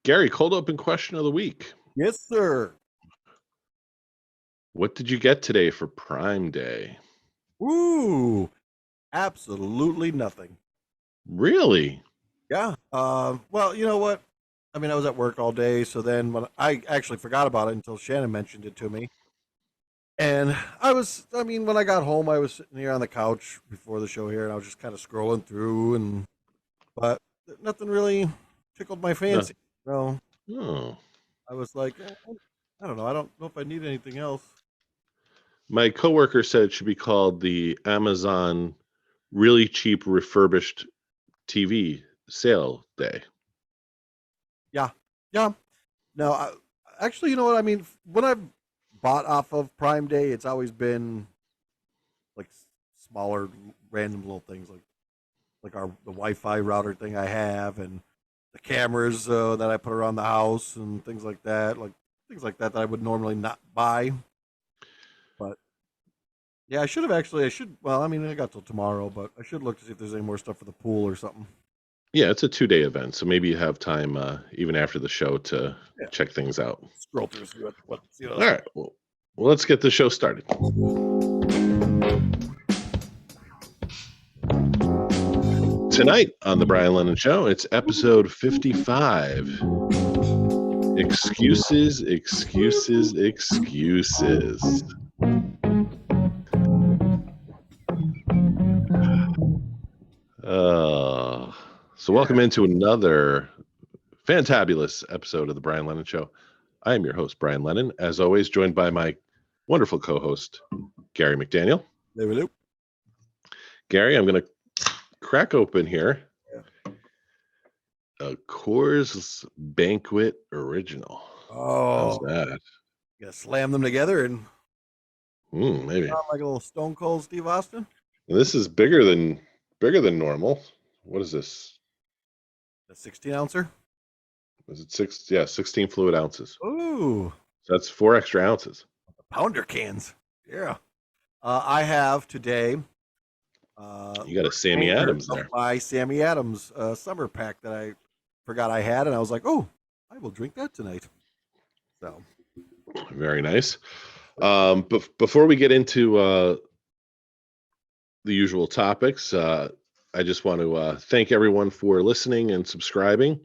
Gary, cold open question of the week. Yes, sir. What did you get today for Prime Day? Ooh, absolutely nothing. Really? Yeah. Well, you know what? I mean, I was at work all day, so then when I actually forgot about it until Shannon mentioned it to me. And when I got home, I was sitting here on the couch before the show here, and I was just kind of scrolling through, but nothing really tickled my No. fancy. So Oh. I was like, I don't know. I don't know if I need anything else. My coworker said it should be called the Amazon Really Cheap Refurbished TV Sale Day. Yeah. Yeah. No, actually, you know what? I mean, when I've bought off of Prime Day, it's always been like smaller, random little things like the Wi-Fi router thing I have, and the cameras that I put around the house, and things like that. Like things like that I would normally not buy. But yeah, I should have actually. I should. Well, I mean, I got till tomorrow, but I should look to see if there's any more stuff for the pool or something. Yeah, it's a 2-day event, so maybe you have time even after the show to Yeah, check things out. scroll through, see what All right. Well, let's get the show started. Tonight on the Brian Lennon Show, it's episode 55. Excuses, excuses, excuses. So welcome into another fantabulous episode of the Brian Lennon Show. I am your host, Brian Lennon, as always, joined by my wonderful co-host, Gary McDaniel. Hello. Gary, I'm going to crack open here a Coors Banquet Original. How's Oh, that? you gotta slam them together and Maybe. sound like a little Stone Cold Steve Austin. This is bigger than normal. What is this? A 16-ouncer. Is it 16 fluid ounces. Ooh, So that's 4 extra ounces. pounder cans. Yeah. I have today. You got a Sammy Adams there. My Sammy Adams summer pack that I forgot I had, and I was like, oh, I will drink that tonight. So very nice. But before we get into the usual topics, I just want to thank everyone for listening and subscribing.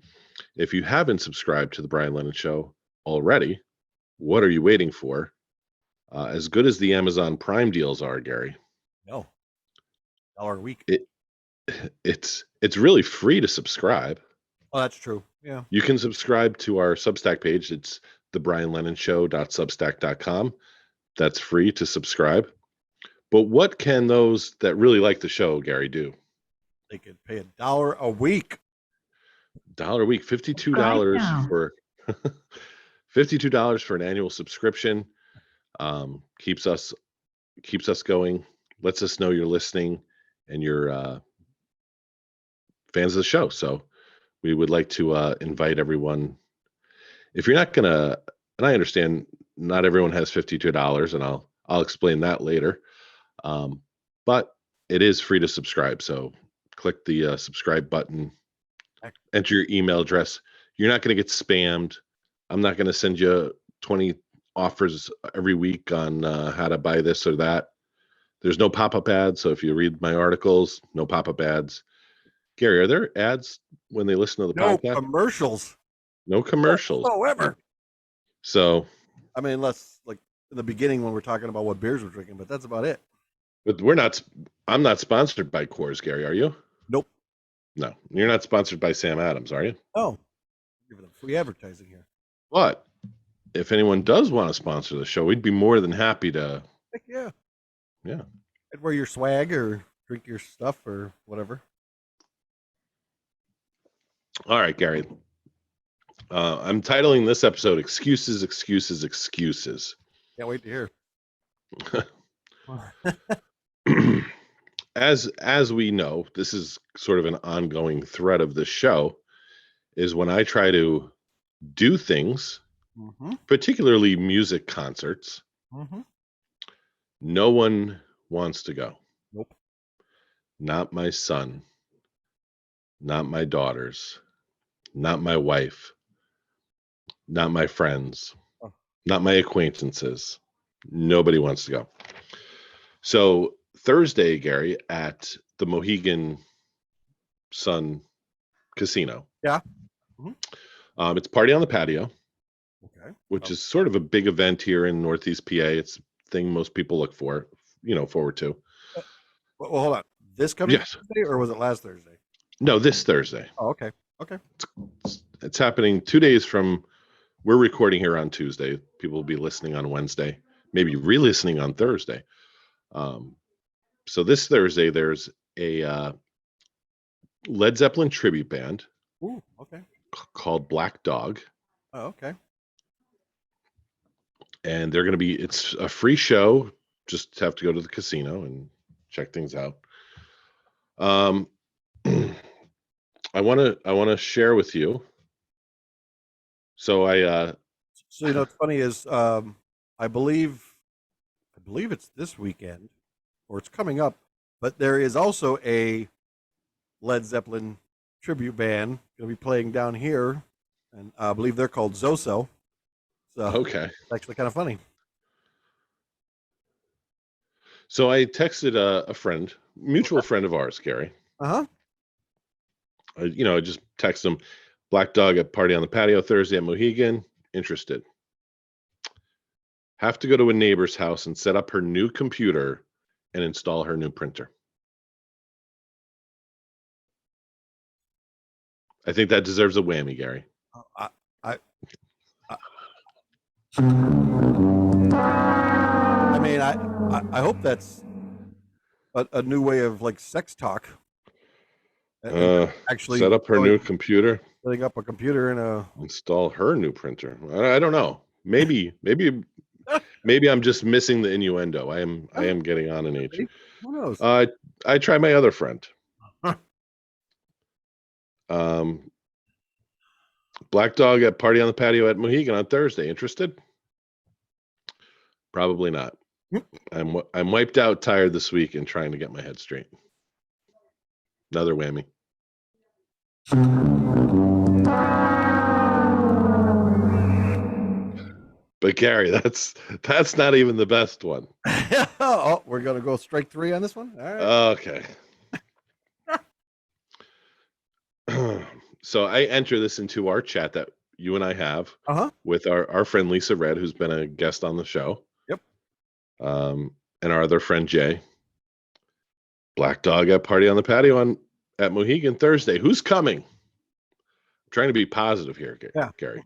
If you haven't subscribed to the Brian Lennon Show already, what are you waiting for? As good as the Amazon Prime deals are, Gary. no, $1 a week. It's really free to subscribe. Oh, that's true. Yeah. You can subscribe to our Substack page. It's thebrianlennonshow.substack.com. That's free to subscribe. But what can those that really like the show, Gary, do? They could pay $1 a week. $1 a week, $52 for $52 for an annual subscription. Keeps us going. Lets us know you're listening and you're fans of the show. So we would like to invite everyone. If you're not gonna, and I understand not everyone has $52, and I'll explain that later. But it is free to subscribe. So click the subscribe button, enter your email address. You're not going to get spammed. I'm not going to send you 20 offers every week on how to buy this or that. There's no pop-up ads. So if you read my articles, no pop-up ads. Gary, are there ads when they listen to the podcast? No commercials. No commercials. Whatsoever. So, I mean, unless like in the beginning when we're talking about what beers we're drinking, but that's about it. But I'm not sponsored by Coors, Gary, are you? Nope. No, you're not sponsored by Sam Adams, are you? Oh, give them free advertising here. But if anyone does want to sponsor the show, we'd be more than happy to. Heck yeah. Yeah. I'd wear your swag or drink your stuff or whatever. All right, Gary. I'm titling this episode "Excuses, Excuses, Excuses." Can't wait to hear. As we know, this is sort of an ongoing thread of the show, is when I try to do things, particularly music concerts, no one wants to go. Nope. Not my son, not my daughters, not my wife, not my friends, Oh. not my acquaintances. Nobody wants to go. So Thursday, Gary, at the Mohegan Sun Casino. Yeah. It's Party on the Patio, Okay. which is sort of a big event here in Northeast PA. It's a thing most people look forward to. Well, hold on. This coming Yes. Thursday, or was it last Thursday? No, this Thursday. Oh, okay. Okay. It's happening 2 days from. We're recording here on Tuesday. People will be listening on Wednesday, maybe re-listening on Thursday. So this Thursday, there's a Led Zeppelin tribute band Ooh, okay. called Black Dog. Oh, okay. And they're going to it's a free show. Just have to go to the casino and check things out. I want to share with you. So So what's funny is I believe it's this weekend or it's coming up, but there is also a Led Zeppelin tribute band going to be playing down here, and I believe they're called Zoso. So okay. it's actually kind of funny. So I texted a friend, mutual friend of ours, Gary. Uh-huh. I just text him, Black Dog at Party on the Patio Thursday at Mohegan. Interested. Have to go to a neighbor's house and set up her new computer and install her new printer. I think that deserves a whammy, Gary. I mean, I hope that's a new way of like sex talk. Actually, set up her new computer. Setting up a computer and install her new printer. I don't know. Maybe I'm just missing the innuendo. I am getting on an age. Who knows? I try my other friend. Black Dog at Party on the Patio at Mohegan on Thursday. Interested? Probably not. I'm wiped out, tired this week, and trying to get my head straight. Another whammy. But Gary, that's not even the best one. Oh, we're gonna go strike three on this one. All right. Okay. So I enter this into our chat that you and I have with our friend Lisa Red, who's been a guest on the show. Yep. And our other friend Jay. Black Dog at Party on the Patio at Mohegan Thursday. Who's coming? I'm trying to be positive here, Gary.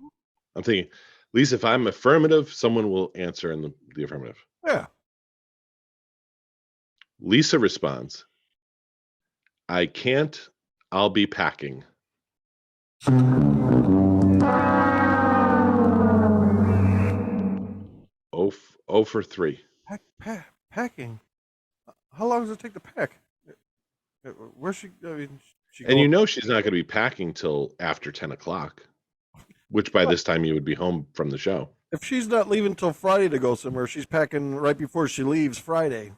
I'm thinking, at least if I'm affirmative, someone will answer in the affirmative. Yeah. Lisa responds, I can't. I'll be packing. 0 for 3. Packing. How long does it take to pack? Where's she? I mean, she's not going to be packing till after 10 o'clock, which by this time you would be home from the show. If she's not leaving till Friday to go somewhere, she's packing right before she leaves Friday.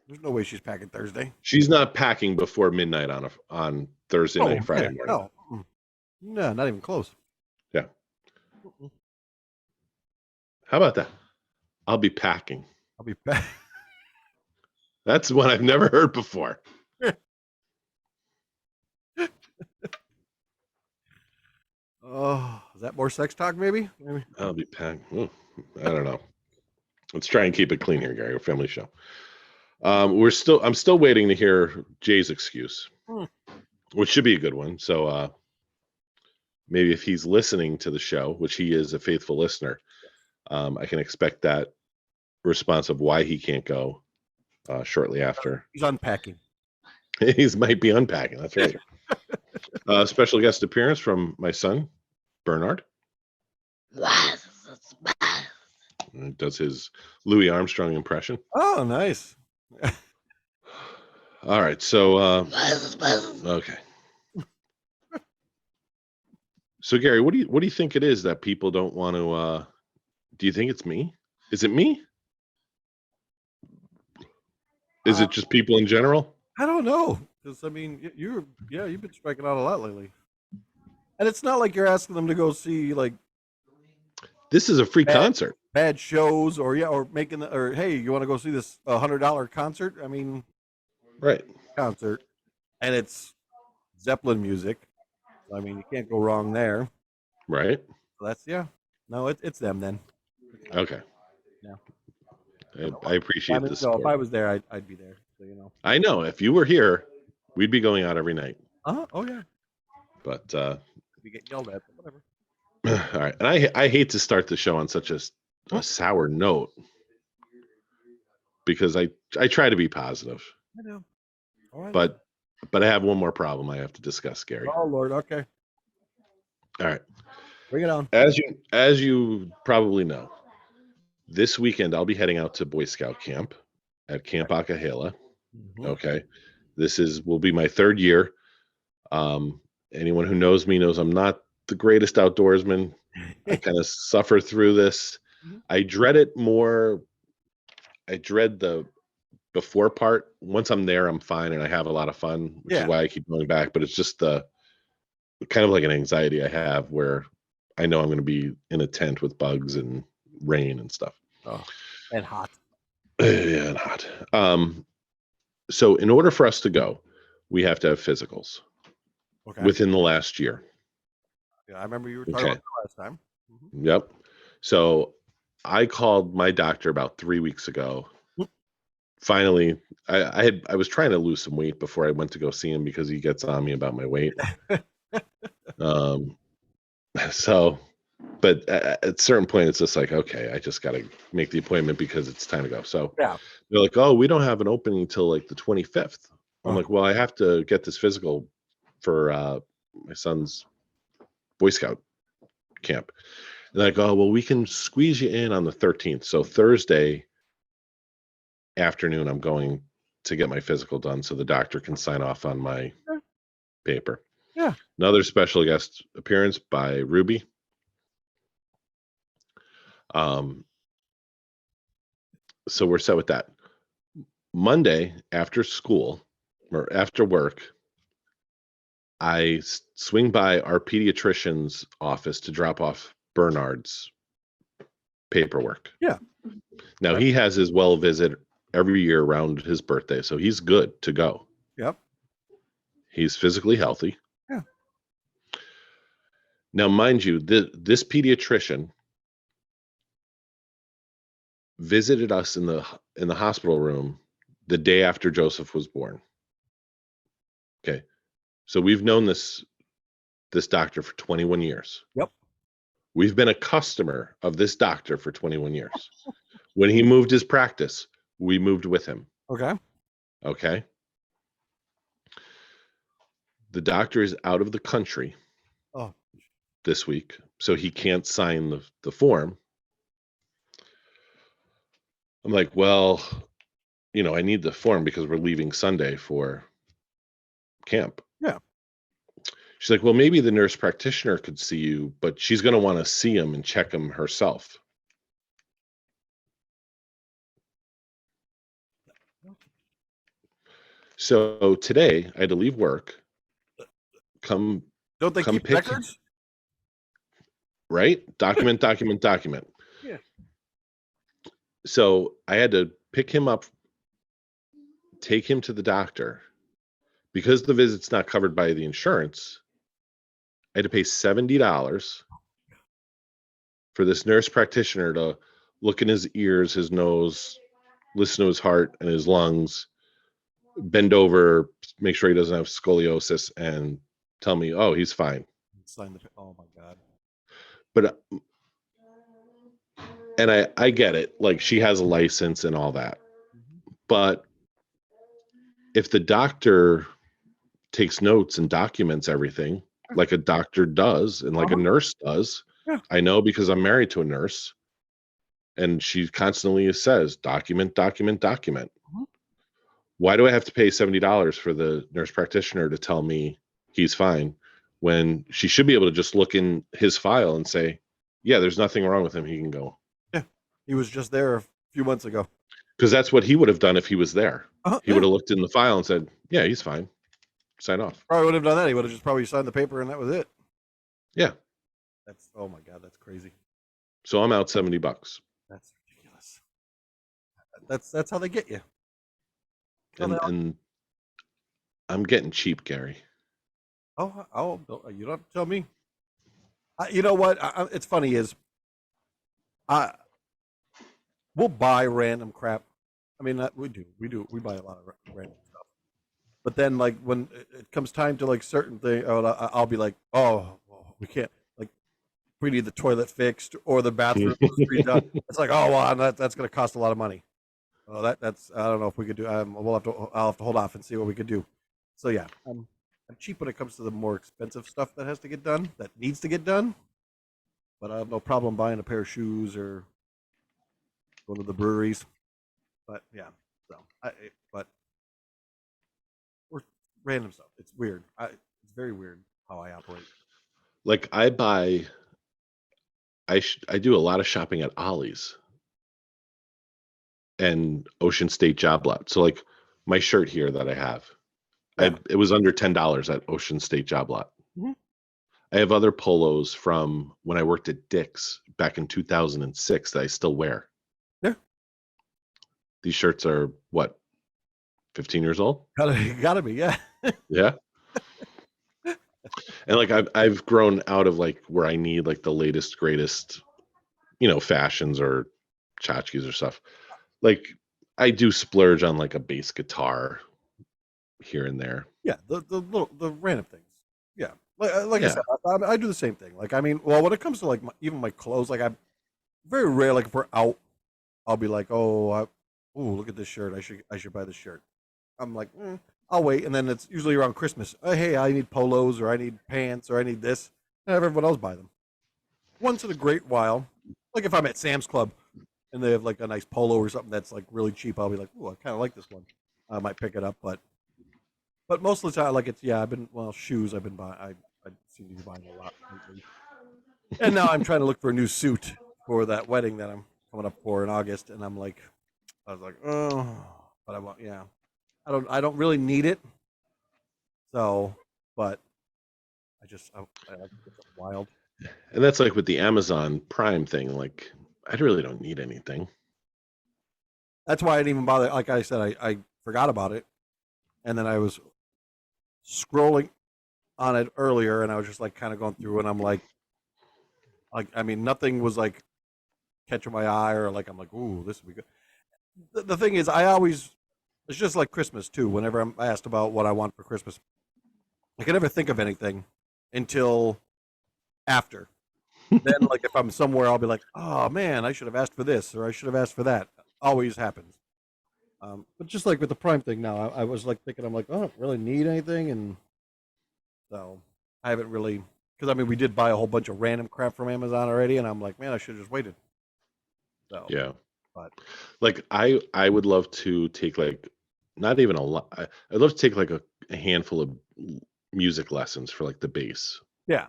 There's no way she's packing Thursday. She's not packing before midnight on Thursday night, Friday morning. No, not even close. Yeah. How about that? I'll be packing. I'll be back. That's one I've never heard before. Oh, is that more sex talk? Maybe. I'll be packing. I don't know. Let's try and keep it clean here, Gary. A family show. I'm still waiting to hear Jay's excuse, which should be a good one. So maybe if he's listening to the show, which he is a faithful listener, I can expect that response of why he can't go shortly after. He's unpacking. He might be unpacking. That's right. Special guest appearance from my son, Bernard. Does his Louis Armstrong impression. Oh, nice. All right. So, okay. So, Gary, what do you think it is that people don't want to? Do you think it's me? Is it me? Is it just people in general? I don't know. Because I mean, you've been striking out a lot lately, and it's not like you're asking them to go see like This is a free concert. bad shows, or making or hey, you want to go see this $100 concert? I mean, Right. concert, and it's Zeppelin music. I mean, you can't go wrong there. Right. So that's no, it's them then. Okay. Yeah. I appreciate the No, if support. I was there, I'd be there. So I know if you were here, we'd be going out every night. Oh yeah. But We get yelled at, but whatever. all right, and I hate to start the show on such a sour note because I try to be positive. I know. Oh, but I have one more problem I have to discuss, Gary. Oh Lord. Okay. All right. Bring it on. As you probably know, this weekend I'll be heading out to Boy Scout camp at Camp Akahela. Mm-hmm. Okay. Will be my third year. Anyone who knows me knows I'm not the greatest outdoorsman. I kind of suffer through this. Mm-hmm. I dread it more. I dread the before part. Once I'm there, I'm fine and I have a lot of fun, which is why I keep going back. But it's just the kind of like an anxiety I have where I know I'm going to be in a tent with bugs and rain and stuff. Oh, and hot. Yeah, and hot. So in order for us to go, we have to have physicals within the last year. Yeah, I remember you were talking about that last time. Mm-hmm. Yep. So I called my doctor about 3 weeks ago. Finally, I was trying to lose some weight before I went to go see him because he gets on me about my weight. But at a certain point, it's just like, okay, I just got to make the appointment because it's time to go. So they're like, oh, we don't have an opening until like the 25th. I'm like, well, I have to get this physical for my son's Boy Scout camp. And I go, well, we can squeeze you in on the 13th. So Thursday afternoon, I'm going to get my physical done so the doctor can sign off on my paper. Yeah. Another special guest appearance by Ruby. So we're set with that. Monday after school or after work, I swing by our pediatrician's office to drop off Bernard's paperwork. Yeah. Now he has his well visit every year around his birthday, so he's good to go. Yep. He's physically healthy. Yeah. Now, mind you, this pediatrician visited us in the hospital room the day after Joseph was born. Okay. So we've known this doctor for 21 years. Yep. We've been a customer of this doctor for 21 years. When he moved his practice, we moved with him. Okay. The doctor is out of the country this week, so he can't sign the form. I'm like, well, I need the form because we're leaving Sunday for camp. Yeah. She's like, well, maybe the nurse practitioner could see you, but she's going to want to see him and check him herself. So today I had to leave work. Don't they keep records? Right? Document. Yeah. So I had to pick him up, take him to the doctor. Because the visit's not covered by the insurance, I had to pay $70 for this nurse practitioner to look in his ears, his nose, listen to his heart and his lungs, bend over, make sure he doesn't have scoliosis, and tell me, oh, he's fine. Oh my God. But and I get it, like she has a license and all that. But if the doctor takes notes and documents everything like a doctor does and like a nurse does, I know because I'm married to a nurse and she constantly says document. Why do I have to pay $70 for the nurse practitioner to tell me he's fine when she should be able to just look in his file and say, yeah, there's nothing wrong with him, he can go? Yeah, he was just there a few months ago. Because that's what he would have done if he was there. He would have looked in the file and said, yeah, he's fine, sign off. Probably would have done that. He would have just probably signed the paper and that was it. Yeah. Oh my God, that's crazy. So I'm out $70. That's ridiculous. That's how they get you. And I'm getting cheap, Gary. Oh, you don't have to tell me. You know what? It's funny is, we'll buy random crap. I mean, we we buy a lot of random stuff. But then, like when it comes time to like certain thing, I'll be like, oh, well, we can't. Like, we need the toilet fixed or the bathroom was redone. It's like, oh, well, that's going to cost a lot of money. Well, that's I don't know if we could do. I'll have to hold off and see what we could do. So yeah, I'm cheap when it comes to the more expensive stuff that has to get done, that needs to get done. But I have no problem buying a pair of shoes or going to the breweries. But yeah, so but we're random stuff. It's weird. It's very weird how I operate. Like I do a lot of shopping at Ollie's and Ocean State Job Lot. So like my shirt here that I have, Yeah. it was under $10 at Ocean State Job Lot. Mm-hmm. I have other polos from when I worked at Dick's back in 2006 that I still wear. Yeah. These shirts are what, 15 years old? Gotta be, yeah. Yeah. And like I've grown out of like where I need like the latest greatest, fashions or tchotchkes or stuff. Like I do splurge on like a bass guitar here and there. Yeah, the random things. Yeah, like I Yeah. said, I do the same thing. Like I mean, well, when it comes to like even my clothes, like I'm very rare. Like if we're out, I'll be like, oh, look at this shirt. I should buy this shirt. I'm like, I'll wait, and then it's usually around Christmas. Hey, I need polos, or I need pants, or I need this, and have everyone else buy them. Once in a great while, like if I'm at Sam's Club and they have like a nice polo or something that's like really cheap, I'll be like, oh, I kind of like this one. I might pick it up, but most of the time, like shoes. I've been buying. I seem to be buying a lot lately. And now I'm trying to look for a new suit for that wedding that I'm coming up for in August, and I was like, oh, but I want, yeah. I don't really need it. So, but I like to get something wild. And that's like with the Amazon Prime thing. Like I really don't need anything. That's why I didn't even bother. Like I said, I forgot about it, and then I was scrolling on it earlier, and I was just like kind of going through, and I'm like I mean, nothing was like catching my eye, or like I'm like, ooh, this would be good. The thing is, it's just like Christmas too. Whenever I'm asked about what I want for Christmas, I can never think of anything until after. Then, like if I'm somewhere, I'll be like, oh man, I should have asked for this, or I should have asked for that. Always happens. But just like with the Prime thing now, I was like thinking, I'm like, oh, I don't really need anything, and so I haven't really, because I mean, we did buy a whole bunch of random crap from Amazon already, and I'm like, man, I should have just waited. So Yeah. but Like I would love to take like not even a lot. I'd love to take like a handful of music lessons for like the bass, yeah,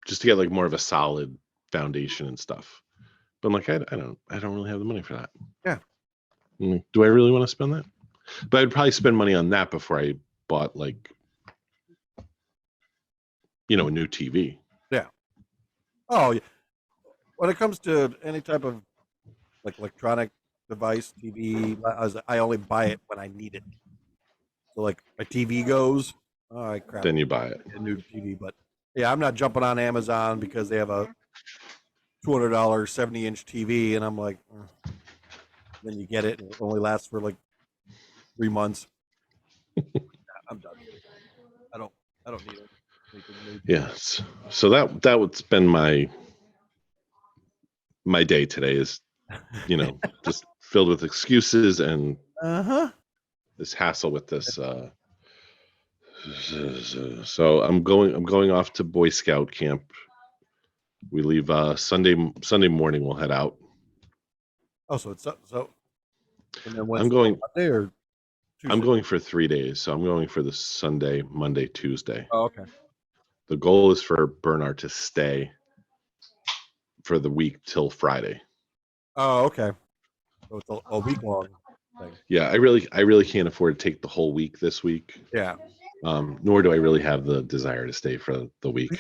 just to get like more of a solid foundation and stuff. But I'm like, I don't really have the money for that. yeah, Do I really want to spend that? But I'd probably spend money on that before I bought like, a new TV. yeah. Oh, yeah. When it comes to any type of like electronic device, TV, I only buy it when I need it. So like my TV goes, all right, crap, Then you buy it. a new TV. But yeah, I'm not jumping on Amazon because they have a $200 70-inch TV, and I'm like, then you get it, and it only lasts for like 3 months. I'm done. I don't need anything major. Yes. So that would spend my day today is, just filled with excuses and this hassle with this. So I'm going off to Boy Scout camp. We leave Sunday morning. We'll head out. Oh, so it's so. And then I'm going. Monday or Tuesday? I'm going for 3 days. So I'm going for the Sunday, Monday, Tuesday. Oh, okay. The goal is for Bernard to stay for the week till Friday. Oh, okay. So it's a week long thing. Yeah, I really can't afford to take the whole week this week. Yeah. Nor do I really have the desire to stay for the week.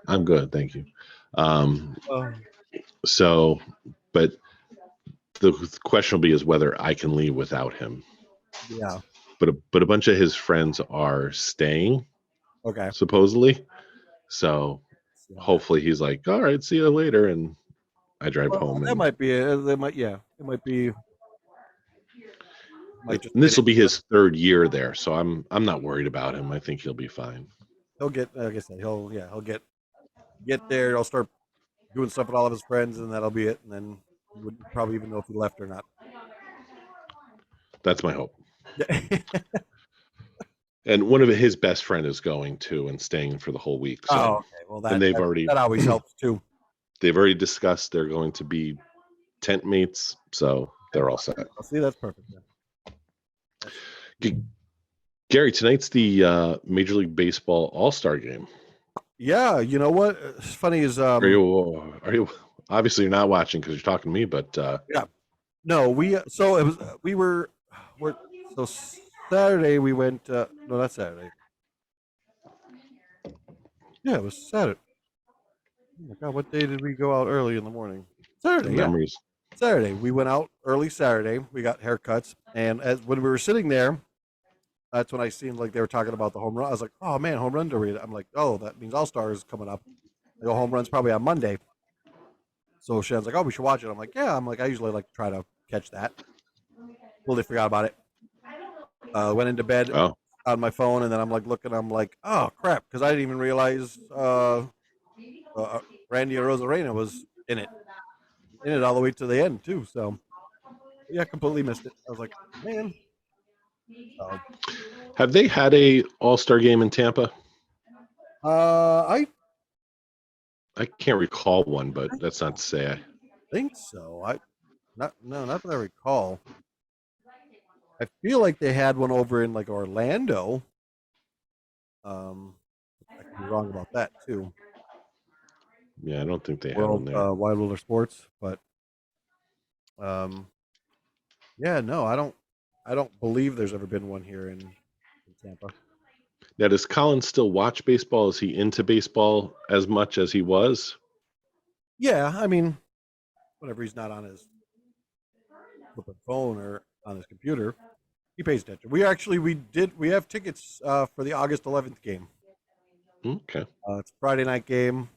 I'm good, thank you. Oh, So, but the question will be is whether I can leave without him. yeah. But a bunch of his friends are staying Okay. supposedly. So See how that. hopefully he's like, all right, see you later, and I drive Well, home. that And might be it. That might, yeah. It might be. Might just get this will be into it. his third year there, so I'm not worried about him. I think he'll be fine. He'll get. Like I said, he'll get there. He'll start doing stuff with all of his friends, and that'll be it. And then he wouldn't probably even know if he left or not. That's my hope. And one of his best friend is going too and staying for the whole week. Oh, So, okay. Well, and that always helps too. they've already discussed they're going to be tent mates, so they're all set. I'll see. That's perfect. Then. That's, Gary, tonight's the Major League Baseball All-Star Game. yeah. You know what? It's funny is Are you obviously you're not watching because you're talking to me, but yeah. No, so it was we're so Saturday we went. No, not Saturday. Yeah, it was Saturday. Oh my God, what day did we go out early in the morning? Saturday, yeah. memories. Saturday. We went out early Saturday. We got haircuts, and when we were sitting there, that's when I seen like they were talking about the home run. I was like, "Oh man, home run derby!" I'm like, "Oh, that means All Stars coming up." I go, "Home runs probably on Monday." So Shannon's like, "Oh, we should watch it." I'm like, "Yeah." I'm like, "I usually like to try to catch that." Totally forgot about it. Went into bed Oh, on my phone, and then I'm like looking. I'm like, "Oh crap," because I didn't even realize Randy Rosarena was in it all the way to the end too. So yeah, completely missed it. I was like, man. So, have they had a All-Star Game in Tampa? I I can't recall one, but that's not to say think so. Not that I recall. I feel like they had one over in like Orlando. Um, I could be wrong about that too. Yeah, I don't think they had one there. Wild Wilder Sports, but um, yeah, no, I don't believe there's ever been one here in Tampa. Now, does Colin still watch baseball? Is he into baseball as much as he was? Yeah, I mean, whenever he's not on his flipping phone or on his computer, he pays attention. We have tickets for the August 11th game. Okay. It's a Friday night game.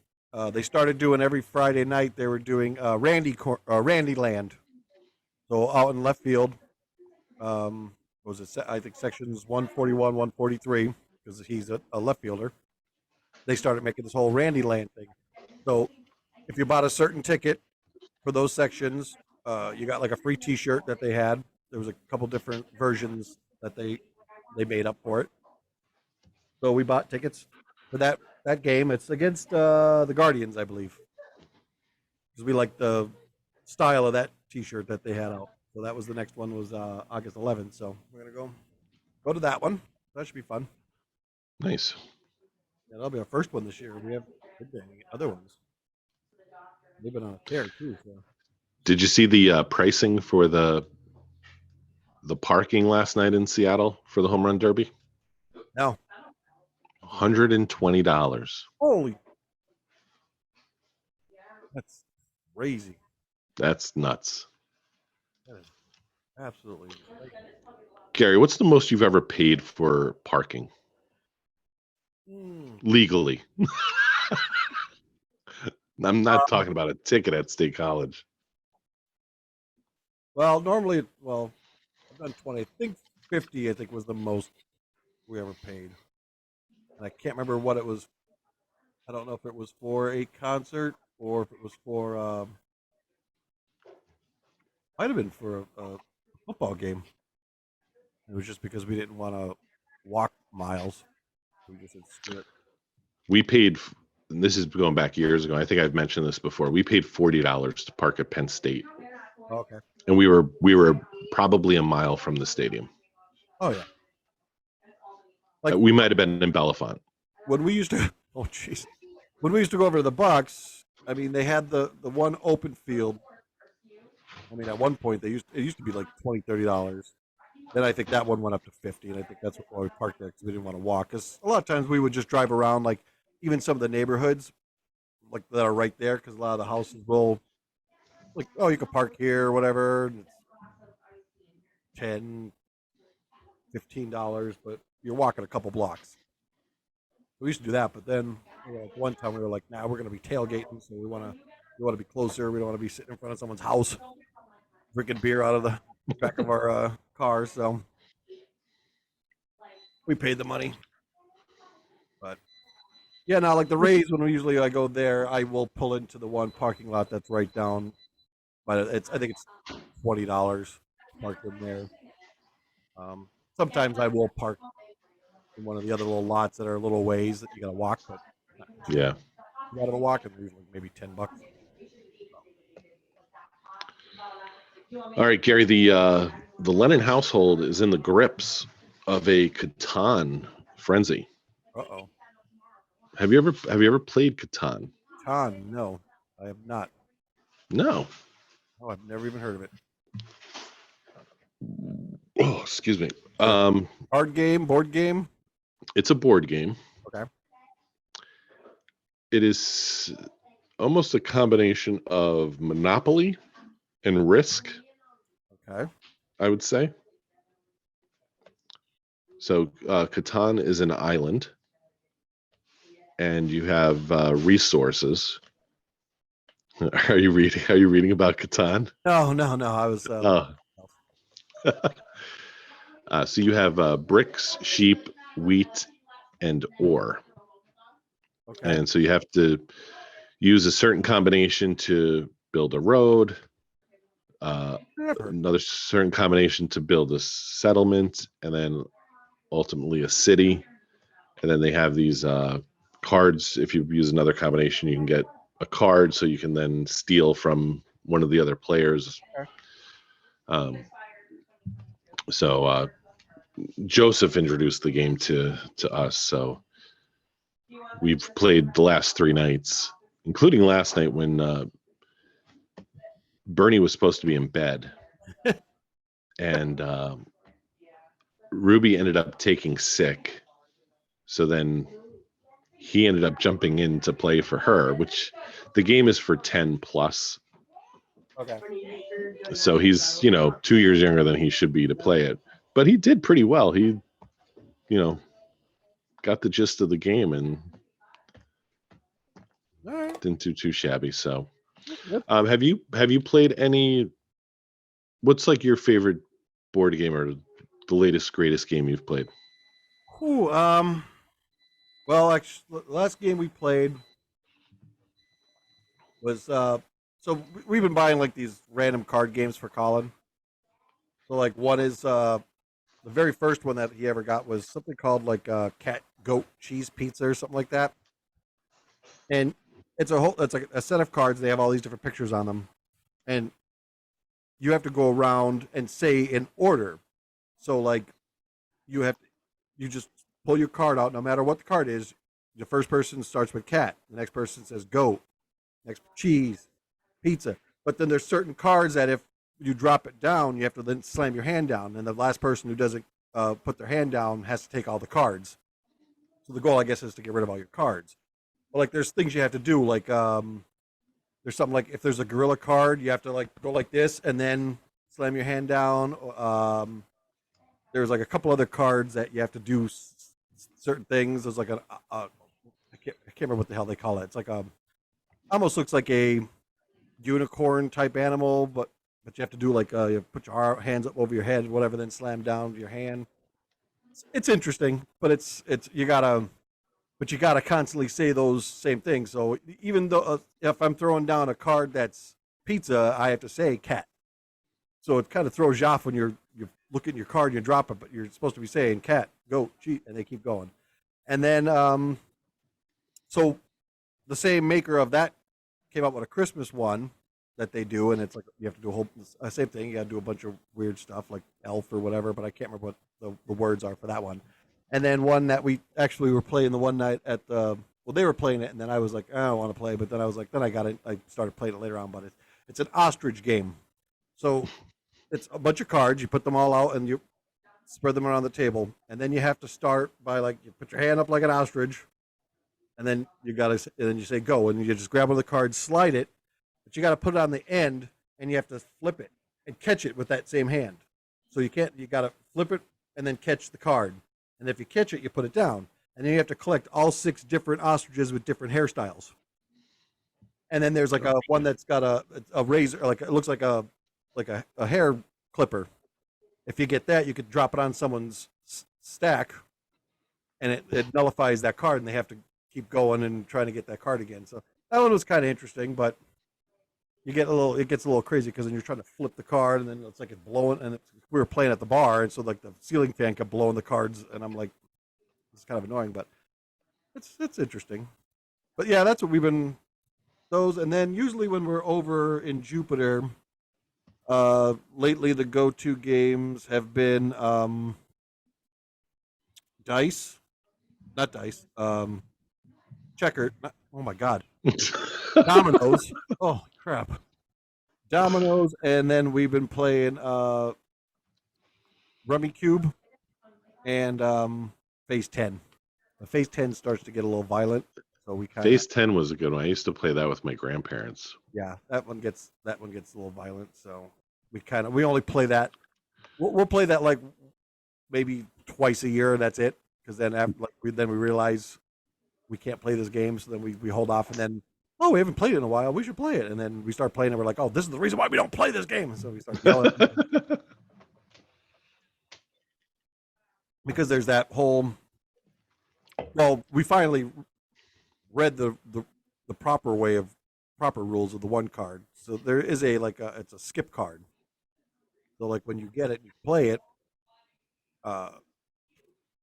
They started doing every Friday night. They were doing Randyland. So out in left field, was it? I think sections 141, 143, because he's a left fielder. They started making this whole Randyland thing. So if you bought a certain ticket for those sections, you got like a free T-shirt that they had. There was a couple different versions that they made up for it. So we bought tickets for that game. It's against the Guardians, I believe, because we like the style of that T-shirt that they had out. So that was the next one was August 11th. So we're gonna go to that one. That should be fun. Nice. Yeah, that'll be our first one this year. We have been any other ones. They've been on a tear too. So Did you see the pricing for the parking last night in Seattle for the home run derby? now, $120. holy, that's crazy. That's nuts. That is absolutely crazy. Gary, what's the most you've ever paid for parking Mm. legally? I'm not talking about a ticket at State College. Well, normally, I've done 20. I think 50. I think was the most we ever paid, and I can't remember what it was. I don't know if it was for a concert or if it was for might have been for a football game. It was just because we didn't want to walk miles. We just said screw it. We paid, and this is going back years ago. I think I've mentioned this before. We paid $40 to park at Penn State, Okay. and we were probably a mile from the stadium. Oh yeah. Like We might have been in Bellefonte. when we used to. Oh jeez. When we used to go over to the Bucks, I mean, they had the one open field. I mean, at one point it used to be like $20, $30. Then I think that one went up to 50, and I think that's why we parked there because we didn't want to walk. Because a lot of times we would just drive around, like even some of the neighborhoods. like that are right there because a lot of the houses will like, oh, you can park here or whatever. And it's 10, $15, but you're walking a couple blocks. We used to do that, but then like one time we were like, nah, we're gonna be tailgating, so we want to be closer. We don't want to be sitting in front of someone's house drinking beer out of the back of our car. So we paid the money. But yeah, now like the Rays, when we usually I go there, I will pull into the one parking lot that's right down. But I think it's $20 parked in there. Sometimes I will park in one of the other little lots that are little ways that you got to walk, but not Yeah. a lot of the walking. Usually maybe $10. All right, Gary. The Lennon household is in the grips of a Catan frenzy. Uh-oh. Have you ever played Catan? Catan, no, I have not. No. Oh, I've never even heard of it. Oh, excuse me. Is it a card game, board game? It's a board game. Okay. It is almost a combination of Monopoly and Risk, Okay. I would say. So Catan is an island, and you have resources. Are you reading? Are you reading about Catan? No, no, no. I was Oh. So you have bricks, sheep, wheat, and ore. okay. And so you have to use a certain combination to build a road, another certain combination to build a settlement, and then ultimately a city. And then they have these cards. If you use another combination, you can get a card so you can then steal from one of the other players. Okay. So Joseph introduced the game to us. So we've played the last 3 nights, including last night when Bernie was supposed to be in bed. And Ruby ended up taking sick. So then he ended up jumping in to play for her, which the game is for 10 plus. Okay. So he's, 2 years younger than he should be to play it. But he did pretty well. He, got the gist of the game and All right. didn't do too shabby. So Yep. have you played any, what's like your favorite board game or the latest, greatest game you've played? Ooh, well, actually, the last game we played was so we've been buying like these random card games for Colin. So like one is the very first one that he ever got was something called like cat goat cheese pizza or something like that. And it's like a set of cards. They have all these different pictures on them, and you have to go around and say in order. So like you just pull your card out, no matter what the card is. The first person starts with cat. The next person says goat. Next cheese, pizza. But then there's certain cards that if you drop it down, you have to then slam your hand down, and the last person who doesn't put their hand down has to take all the cards. So the goal, I guess, is to get rid of all your cards. But like, there's things you have to do. Like, there's something like if there's a gorilla card, you have to like go like this and then slam your hand down. There's like a couple other cards that you have to do certain things. There's like I can't remember what the hell they call it. It's like almost looks like a unicorn type animal, but you have to do like you put your hands up over your head, whatever, then slam down your hand. It's interesting, but you gotta constantly say those same things. So even though if I'm throwing down a card that's pizza, I have to say cat. So it kind of throws you off when you look at your card, you drop it, but you're supposed to be saying cat, goat, cheat, and they keep going. And then so the same maker of that came up with a Christmas one that they do, and it's like you have to do a whole same thing. You got to do a bunch of weird stuff like elf or whatever, but I can't remember what the words are for that one. And then one that we actually were playing the one night at the they were playing it, and then I was like, I don't want to play, but then I was like, then I got it. I started playing it later on, but it's an ostrich game. So it's a bunch of cards. You put them all out and you spread them around the table, and then you have to start by like you put your hand up like an ostrich, and then you say go, and you just grab one of the cards, slide it, but you got to put it on the end, and you have to flip it and catch it with that same hand. So you got to flip it and then catch the card, and if you catch it, you put it down, and then you have to collect all 6 different ostriches with different hairstyles. And then there's like a one that's got a razor, like it looks like a hair clipper. If you get that, you could drop it on someone's stack, and it nullifies that card, and they have to keep going and trying to get that card again. So that one was kind of interesting, but it gets a little crazy because then you're trying to flip the card, and then it's like it's blowing. And we were playing at the bar, and so like the ceiling fan kept blowing the cards, and I'm like, it's kind of annoying, but it's interesting. But yeah, that's what we've been those, and then usually when we're over in Jupiter, lately the go-to games have been dice, not dice, checker. Oh my god, dominoes. Oh crap, dominoes, and then we've been playing Rummy Cube and Phase 10. The Phase 10 starts to get a little violent, so we kind of Phase 10 was a good one. I used to play that with my grandparents. yeah, that one gets a little violent, so we only play that. We'll play that like maybe twice a year, and that's it. Because then we realize we can't play this game, so then we hold off, and then we haven't played it in a while. We should play it, and then we start playing, and we're like, oh, this is the reason why we don't play this game. So we start yelling because there's that whole. Well, we finally read the proper rules of the one card. So there is it's a skip card. So like when you get it, you play it.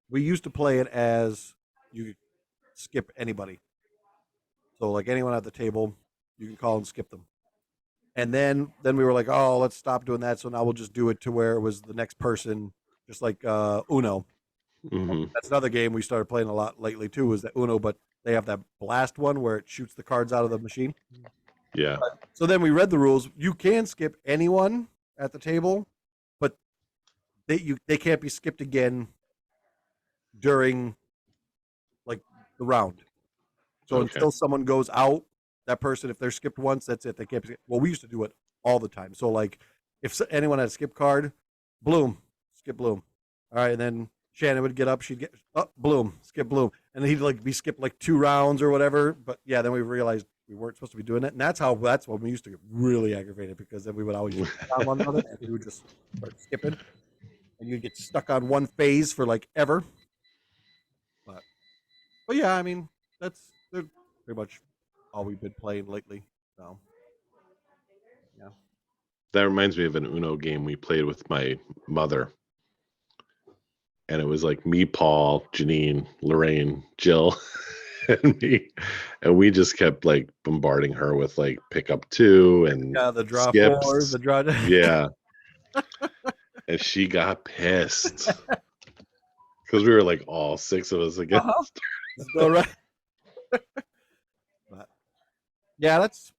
We used to play it as you skip anybody. So like anyone at the table, you can call and skip them. And then we were like, oh, let's stop doing that. So now we'll just do it to where it was the next person, just like Uno. Mm-hmm. That's another game we started playing a lot lately too. Was that Uno? But they have that blast one where it shoots the cards out of the machine. Yeah. So then we read the rules. You can skip anyone at the table, but they can't be skipped again during like the round. So until someone goes out, that person, if they're skipped once, that's it. They can't be skipped. Well, we used to do it all the time. So like if anyone had a skip card, Bloom, skip Bloom. All right, and then Shannon would get up, she'd get Bloom, skip Bloom, and then he'd like be skipped like 2 rounds or whatever. But yeah, then we realized we weren't supposed to be doing that, and that's when we used to get really aggravated because then we would always on one another, and we would just start skipping, and you'd get stuck on one phase for like ever. But yeah, I mean they're pretty much all we've been playing lately. So yeah, That reminds me of an Uno game we played with my mother. And it was like me, Paul, Janine, Lorraine, Jill, and me. And we just kept like bombarding her with like pick up 2 and the draw skips. 4, the draw. Yeah. And she got pissed because we were like all 6 of us against. All right. But yeah, that's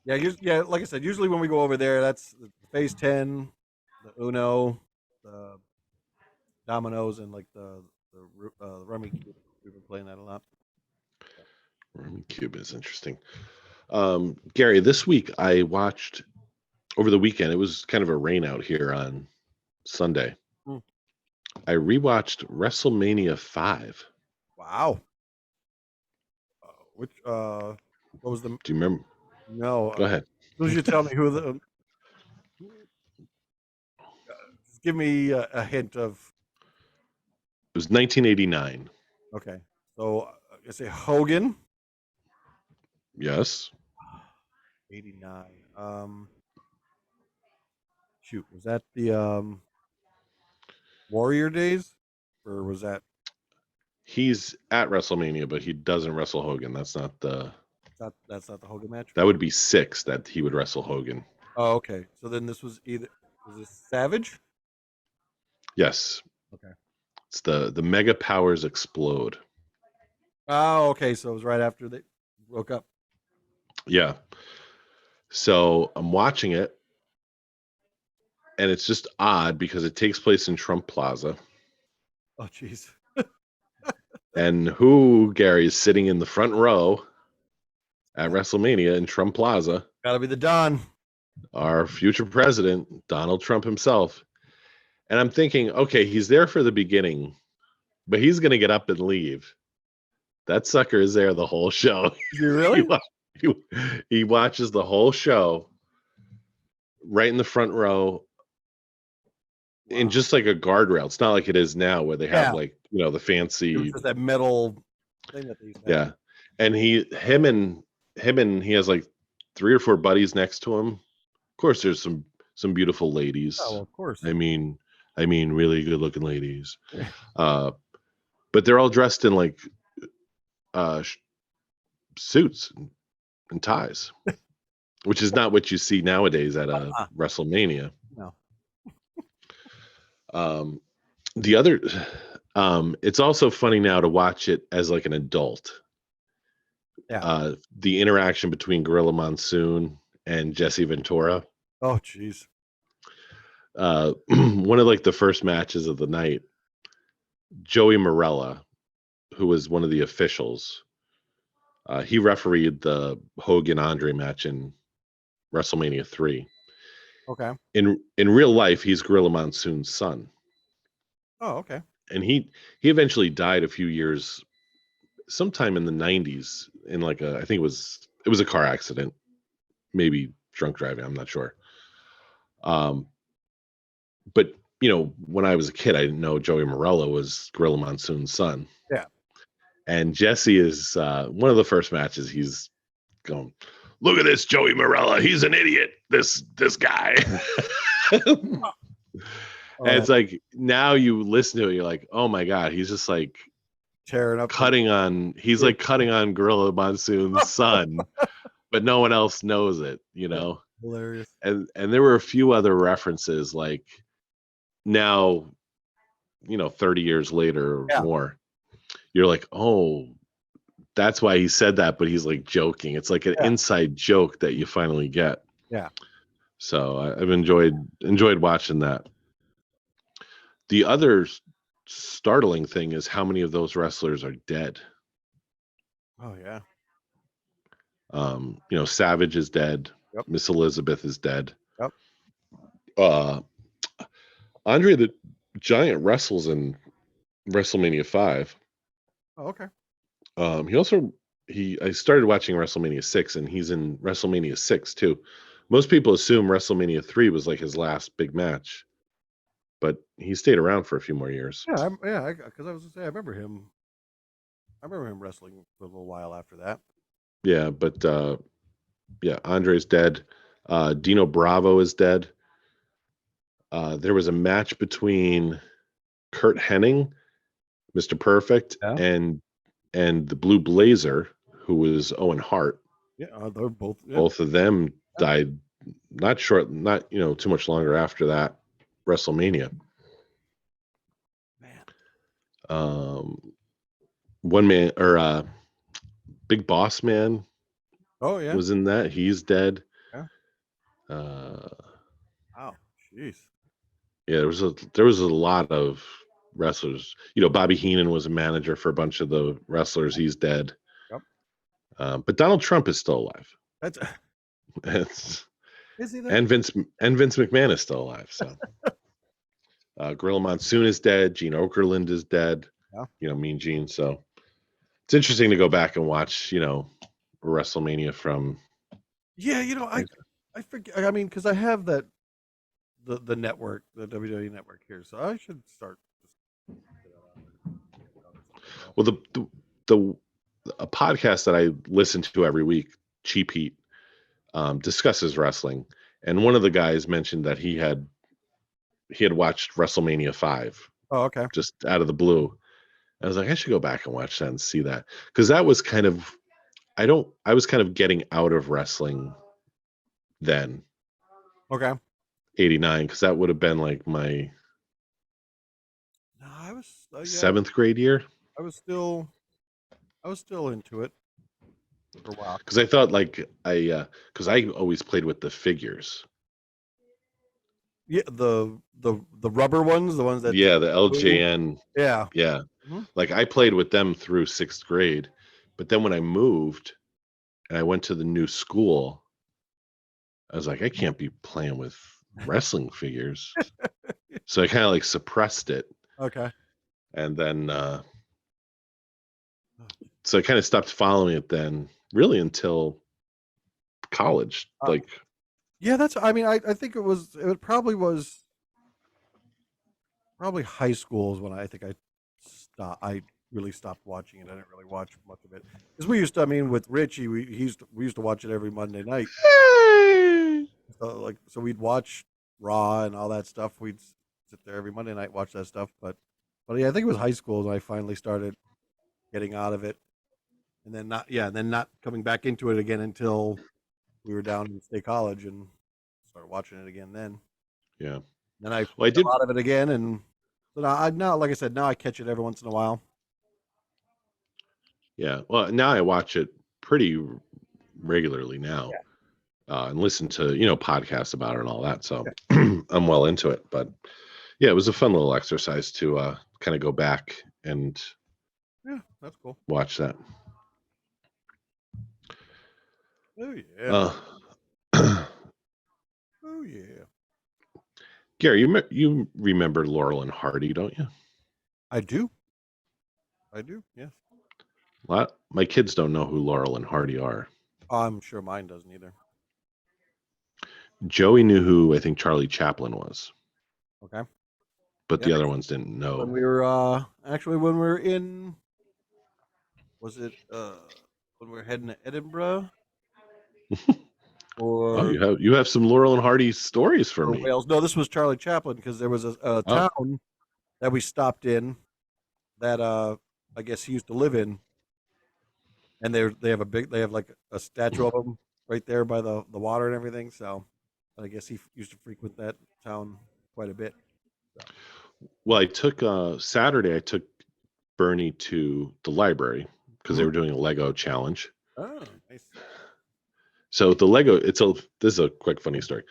like I said, usually when we go over there, that's the Phase 10, the Uno, the dominoes, and like the rummy cube. We've been playing that a lot. Rummy cube is interesting. Gary, this week I watched over the weekend. It was kind of a rain out here on Sunday. I rewatched WrestleMania 5. Wow. What was the? Do you remember? No. Go ahead. Who's you tell me who the? Just give me a hint of. It was 1989. Okay, so I say Hogan. Yes. 89. Shoot, was that the Warrior days, or was that? He's at WrestleMania, but he doesn't wrestle Hogan. That's not the. That's not the Hogan match. That would be 6 that he would wrestle Hogan. Oh, okay. So then this was this Savage? Yes. Okay. It's the Mega Powers Explode. Oh, okay. So it was right after they broke up. Yeah. So I'm watching it, and it's just odd because it takes place in Trump Plaza. Oh, jeez. And who, Gary, is sitting in the front row at WrestleMania in Trump Plaza? Gotta be the Don. Our future president, Donald Trump himself. And I'm thinking, okay, he's there for the beginning, but he's going to get up and leave. That sucker is there the whole show. Is he really? he watches the whole show right in the front row in just like a guardrail. It's not like it is now where they have like, the It was fancy. just that metal thing that they used to have. Yeah. And him and he has like 3 or 4 buddies next to him. Of course, there's some beautiful ladies. Oh, well, of course. I mean, really good looking ladies. But they're all dressed in like suits and ties, which is not what you see nowadays at a WrestleMania. No. The other, it's also funny now to watch it as like an adult. Yeah. The interaction between Gorilla Monsoon and Jesse Ventura. Oh, jeez. One of like the first matches of the night, Joey Morella, who was one of the officials, he refereed the Hogan Andre match in WrestleMania 3. Okay. In real life, he's Gorilla Monsoon's son. Oh, okay. And he eventually died a few years, sometime in the 90s, in like I think it was a car accident, maybe drunk driving, I'm not sure. But when I was a kid, I didn't know Joey Morella was Gorilla Monsoon's son. Yeah. And Jesse is one of the first matches. He's going, look at this Joey Morella. He's an idiot. This guy. And it's like, now you listen to it, you're like, oh my God, he's just like tearing up, cutting on Gorilla Monsoon's son, but no one else knows it, Hilarious. And there were a few other references, like now, 30 years later or more, you're like, oh, that's why he said that, but he's like joking. It's like an inside joke that you finally get. Yeah. So I've enjoyed watching that. The other startling thing is how many of those wrestlers are dead. Oh yeah. Savage is dead. Yep. Miss Elizabeth is dead. Yep. Andre the Giant wrestles in WrestleMania 5. Oh, okay. I started watching WrestleMania 6, and he's in WrestleMania 6 too. Most people assume WrestleMania 3 was like his last big match, but he stayed around for a few more years. Yeah, because I was gonna say I remember him wrestling for a little while after that. Yeah, but Andre's dead. Dino Bravo is dead. There was a match between Kurt Hennig, Mr. Perfect, and the Blue Blazer, who was Owen Hart. Yeah, they're both. Yeah. Both of them died not too much longer after that WrestleMania. Man. One man, or Big Boss Man. Oh yeah. Was in that. He's dead. Yeah. Wow. Jeez. Yeah, there was a lot of wrestlers. Bobby Heenan was a manager for a bunch of the wrestlers. He's dead. Yep. But Donald Trump is still alive. Is he there? And Vince McMahon is still alive. So Gorilla Monsoon is dead. Gene Okerlund is dead. Yeah. Mean Gene. So it's interesting to go back and watch, WrestleMania from. Yeah, I forget. I mean, because I have that the network, the WWE network here, so I should start. Well, a podcast that I listen to every week, Cheap Heat, discusses wrestling, and one of the guys mentioned that he had watched WrestleMania 5. Oh, okay. Just out of the blue. I was like, I should go back and watch that and see that, because that was kind of, I was kind of getting out of wrestling then. Okay. 89, because that would have been like my I was 7th grade year. I was still into it for a while, because I thought because I always played with the figures. Yeah, the rubber ones, the ones that Yeah, the move. LJN. Yeah. Yeah. Mhm. Like I played with them through 6th grade, but then when I moved and I went to the new school, I was like, I can't be playing with wrestling figures. So I kind of like suppressed it. Okay. And then so I kind of stopped following it then really until college. Uh, Like, yeah, that's. I mean, I think it was. It probably was probably high school is when I think I stopped. I really stopped watching it. I didn't really watch much of it because we used to. I mean, with Richie, we used to watch it every Monday night. So like, so we'd watch Raw and all that stuff. We'd sit there every Monday night watch that stuff. But yeah, I think it was high school when I finally started getting out of it, and then not. Yeah, and then not coming back into it again until we were down in State College and started watching it again then. yeah. Then I Well, I did. fell out of it again, and so now, like I said, now I catch it every once in a while. Yeah. Well, now I watch it pretty regularly now, Yeah. and listen to, podcasts about it and all that. So Yeah, I'm well into it. But yeah, it was a fun little exercise to kind of go back and yeah, that's cool. watch that. Oh yeah, Uh, oh yeah. Gary, you remember Laurel and Hardy, don't you? I do, I do. Yes, My kids don't know who Laurel and Hardy are. I'm sure mine doesn't either. Joey knew who I think Charlie Chaplin was, Okay. but Yeah, the other ones didn't when know. we were actually when we were in was it when we were heading to Edinburgh Oh, or you have some Laurel and Hardy stories for me. Wales? No, this was Charlie Chaplin because there was a Oh, town that we stopped in that I guess he used to live in, and they have like a statue of him right there by the water and everything. So I guess he used to frequent that town quite a bit. So well, I took Saturday. I took Bernie to the library because they Mhm. were doing a Lego challenge. Oh, nice. So the Lego, this is a quick funny story.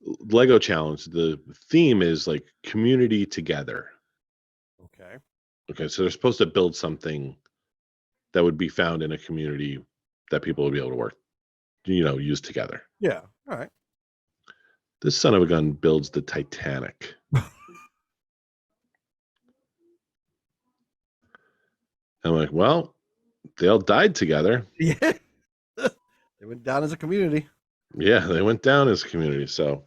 Lego challenge. The theme is like community together. Okay. Okay, so they're supposed to build something that would be found in a community that people would be able to work, use together. Yeah. All right. This son of a gun builds the Titanic. I'm like, well, they all died together. Yeah. They went down as a community. Yeah, they went down as a community. So,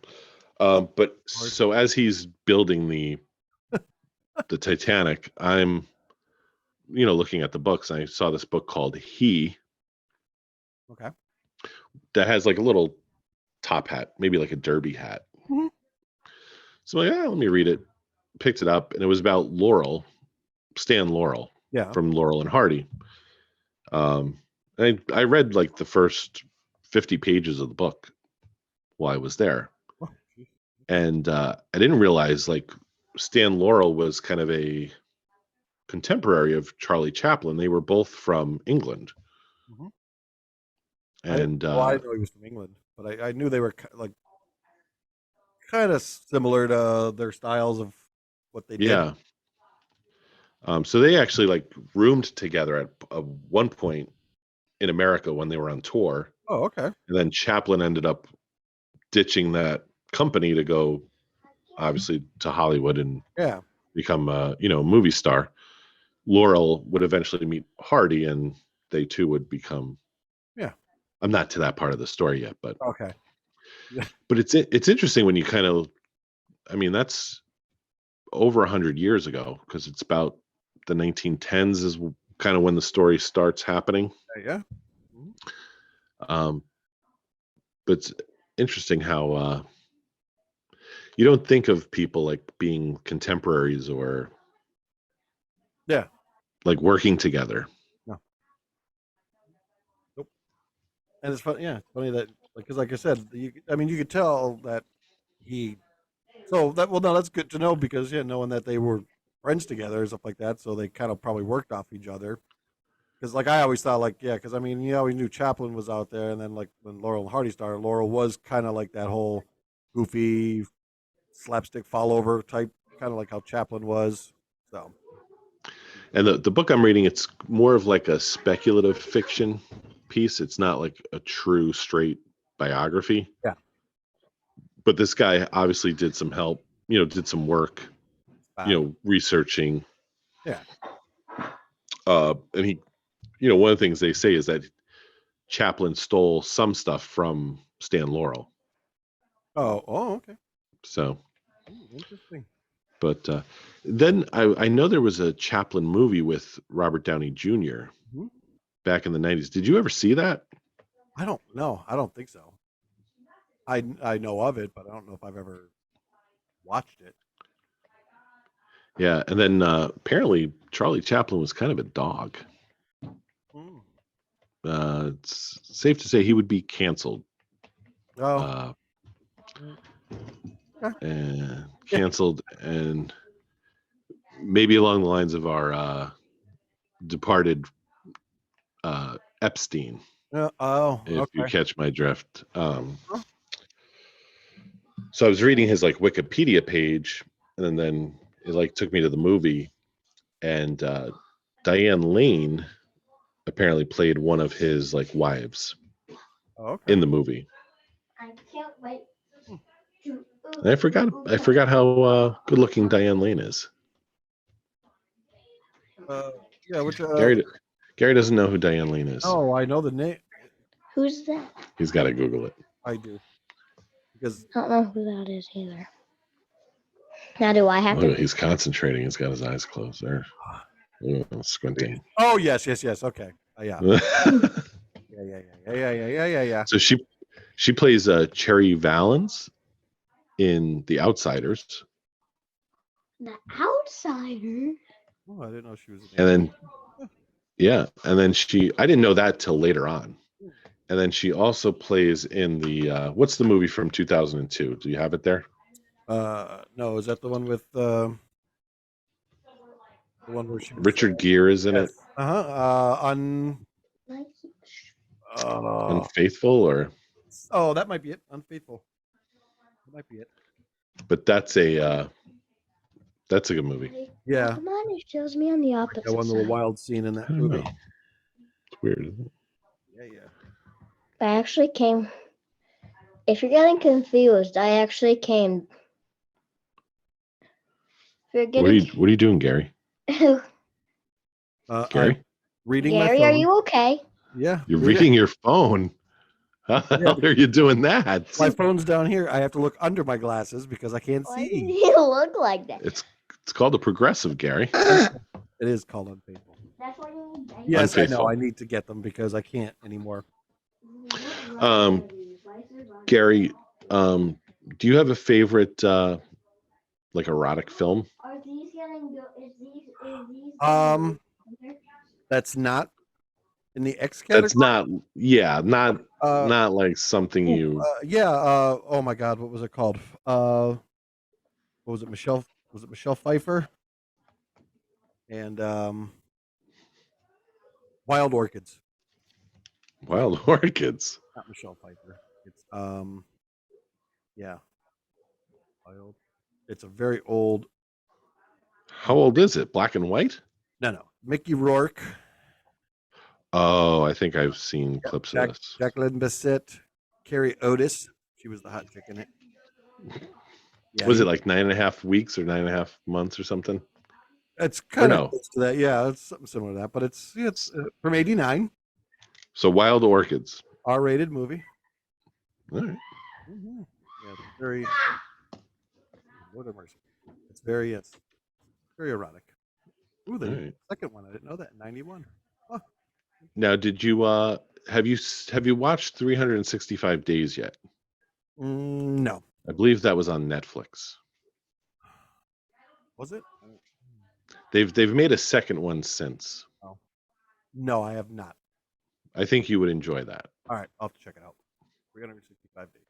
but Lord. so as he's building the Titanic, I'm looking at the books. And I saw this book called He Okay. that has like a little top hat, maybe like a derby hat. Mhm. So I'm like, let me read it. Picked it up, and it was about Stan Laurel Yeah. from Laurel and Hardy. I read like the first 50 pages of the book while I was there, Oh, geez. and I didn't realize like Stan Laurel was kind of a contemporary of Charlie Chaplin. They were both from England, Mhm. I didn't. and Well, I didn't know he was from England, but I knew they were like kind of similar to their styles of what they did. yeah, so they actually like roomed together at one point in America when they were on tour, Oh, okay. and then Chaplin ended up ditching that company to go obviously to Hollywood and Yeah. become a movie star. Laurel would eventually meet Hardy, and they too would become. Yeah. I'm not to that part of the story yet, but Okay. Yeah. it's interesting when you kind of. I mean, that's over 100 years ago because it's about the 1910s is kind of when the story starts happening. Yeah. Mhm. Um, but it's interesting how you don't think of people like being contemporaries or Yeah. like working together. No. Nope. And it's funny. Yeah, it's funny that because, like I said, I mean, you could tell that he. So that well, no, that's good to know because yeah, knowing that they were friends together and stuff like that, so they kind of probably worked off each other. Because like I always thought, like yeah, because I mean, you always knew Chaplin was out there, and then like when Laurel and Hardy started, Laurel was kind of like that whole goofy, slapstick fall over type, kind of like how Chaplin was. So, And the book I'm reading, it's more of like a speculative fiction piece. It's not like a true straight biography. yeah. But this guy obviously did some help, did some work, researching. Yeah. And he, one of the things they say is that Chaplin stole some stuff from Stan Laurel. Oh, okay. So, interesting. But then I know there was a Chaplin movie with Robert Downey Jr. Back in the 90s. Did you ever see that? I don't know. I don't think so. I know of it, but I don't know if I've ever watched it. Yeah, and then apparently Charlie Chaplin was kind of a dog. It's safe to say he would be canceled. Oh. And canceled, and maybe along the lines of our departed Epstein. If you catch my drift. So I was reading his Wikipedia page, and then it took me to the movie, and Diane Lane apparently played one of his wives in the movie. I can't wait. And I forgot how good looking Diane Lane is. Which Gary doesn't know who Diane Lane is. Oh, I know the name. Who's that? He's got to Google it. I do. Because I don't know who that is either. Now do I have to? He's concentrating. He's got his eyes closed there. Squinting. Oh, yes. Okay. Yeah. Yeah. So she plays Cherry Valance in The Outsiders. The Outsider? Oh, I didn't know she was in And then, I didn't know that till later on. And then she also plays in the, what's the movie from 2002? Do you have it there? No, is that the one with the one where she Richard Gere is in it? Unfaithful, or? Oh, that might be it. Unfaithful. That might be it. But that's a good movie. Yeah. Come on, it shows me on the opposite That one side. little wild scene in that movie. It's weird, isn't it? Yeah. I actually came. If you're getting confused, I actually came. What are you doing, Gary? Gary, Gary? Reading my phone. are you okay? Yeah. You're reading your phone. How the hell are you doing that? My phone's down here. I have to look under my glasses because I can't Why see. did you look like that? It's called a progressive, Gary. It is called Unfaithful. That's why you need. Yes, Unfaithful. I know. I need to get them because I can't anymore. Gary, do you have a favorite erotic film? Are these getting go? Is these? That's not in the X category. That's not like something you. Oh my God, what was it called? What was it? Michelle? Was it Michelle Pfeiffer? And Wild Orchids. Wild Orchids. Not Michelle Pfeiffer. It's Wild. It's a very old. How old is it? Black and white? No. Mickey Rourke. Oh, I think I've seen clips of this. Jacqueline Bisset, Carrie Otis. She was the hot chick in it. Yeah, was it like 9.5 weeks or 9.5 months or something? It's kind of close to that. Yeah, it's something similar to that, but it's from '89. So Wild Orchids. R-rated movie. All right. Mm-hmm. Yeah, it's very. Lord have mercy. It's very very erotic. Ooh, the second one. I didn't know that. 91. Huh. Now, did you have you watched 365 Days yet? No. I believe that was on Netflix. Was it? They've made a second one since. Oh. No, I have not. I think you would enjoy that. All right, I'll have to check it out. 365 Days.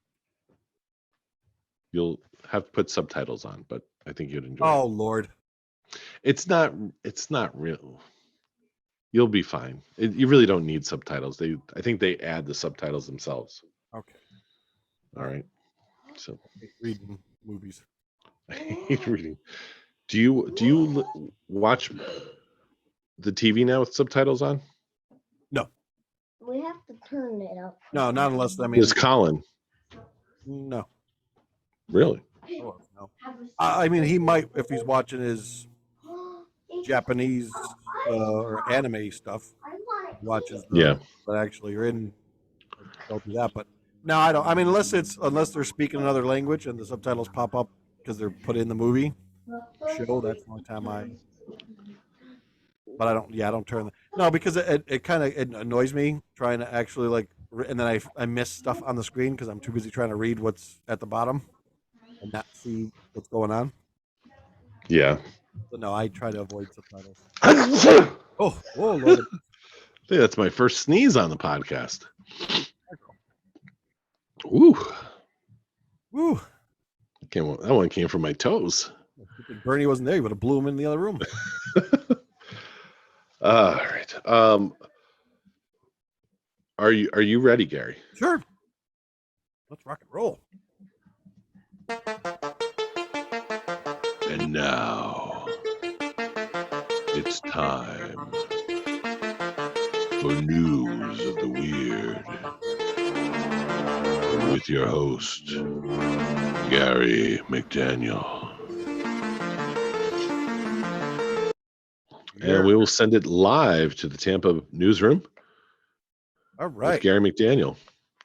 You'll have to put subtitles on, but I think you'd enjoy it. Oh, Lord. It's not real. You'll be fine. You really don't need subtitles. I think they add the subtitles themselves. Okay. All right. So reading movies. I hate reading. Do you watch the TV now with subtitles on? No, We have to turn it up. no, not unless I mean It's Colin. no. Really? Oh, no. I mean, he might if he's watching his Japanese or anime stuff. Watches Yeah. the that actually are in. Don't do that, but no, I don't. I mean, unless they're speaking another language and the subtitles pop up because they're put in the movie show. That's the only time I. But I don't. Yeah, I don't turn. No, because it kind of it annoys me trying to actually and then I miss stuff on the screen because I'm too busy trying to read what's at the bottom and not see what's going on. Yeah. So no, I try to avoid subtitles. I Oh, Lord. think that's my first sneeze on the podcast. Ooh. Woo. That one came from my toes. Good thing Bernie wasn't there. You would have blew him in the other room. All right. Are you ready, Gary? Sure. Let's rock and roll. And now it's time for News of the Weird with your host, Gary McDaniel. And we will send it live to the Tampa newsroom All with right. Gary McDaniel.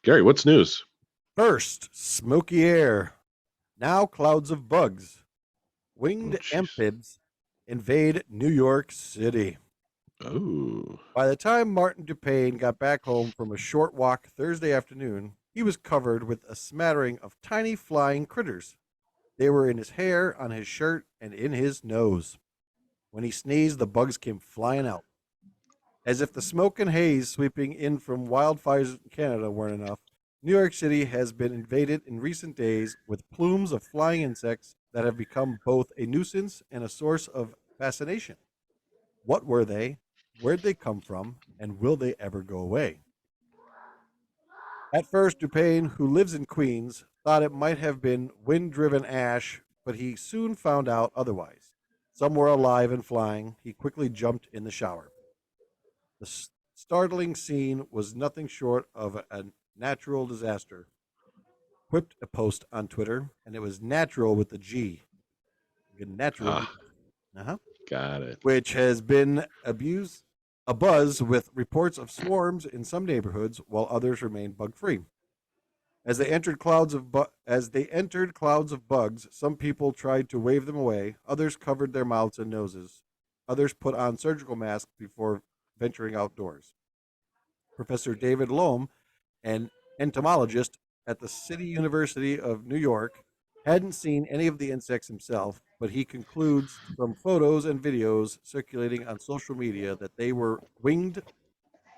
Gary, what's news? First, smoky air. Now clouds of bugs. Winged jeez. amphibians invade New York City. Oh. By the time Martin Dupain got back home from a short walk Thursday afternoon, he was covered with a smattering of tiny flying critters. They were in his hair, on his shirt, and in his nose. When he sneezed, the bugs came flying out. As if the smoke and haze sweeping in from wildfires in Canada weren't enough, New York City has been invaded in recent days with plumes of flying insects that have become both a nuisance and a source of fascination. What were they? Where'd they come from? And will they ever go away? At first, Dupain, who lives in Queens, thought it might have been wind driven ash, but he soon found out otherwise. Some were alive and flying. He quickly jumped in the shower. The startling scene was nothing short of a natural disaster, quipped a post on Twitter, and it was natural with the G. Natural. Uh-huh. Got it. Which has been a buzz with reports of swarms in some neighborhoods while others remain bug-free. As they entered clouds of bugs, some people tried to wave them away, others covered their mouths and noses. Others put on surgical masks before venturing outdoors. Professor David Loam, an entomologist at the City University of New York, hadn't seen any of the insects himself, but he concludes from photos and videos circulating on social media that they were winged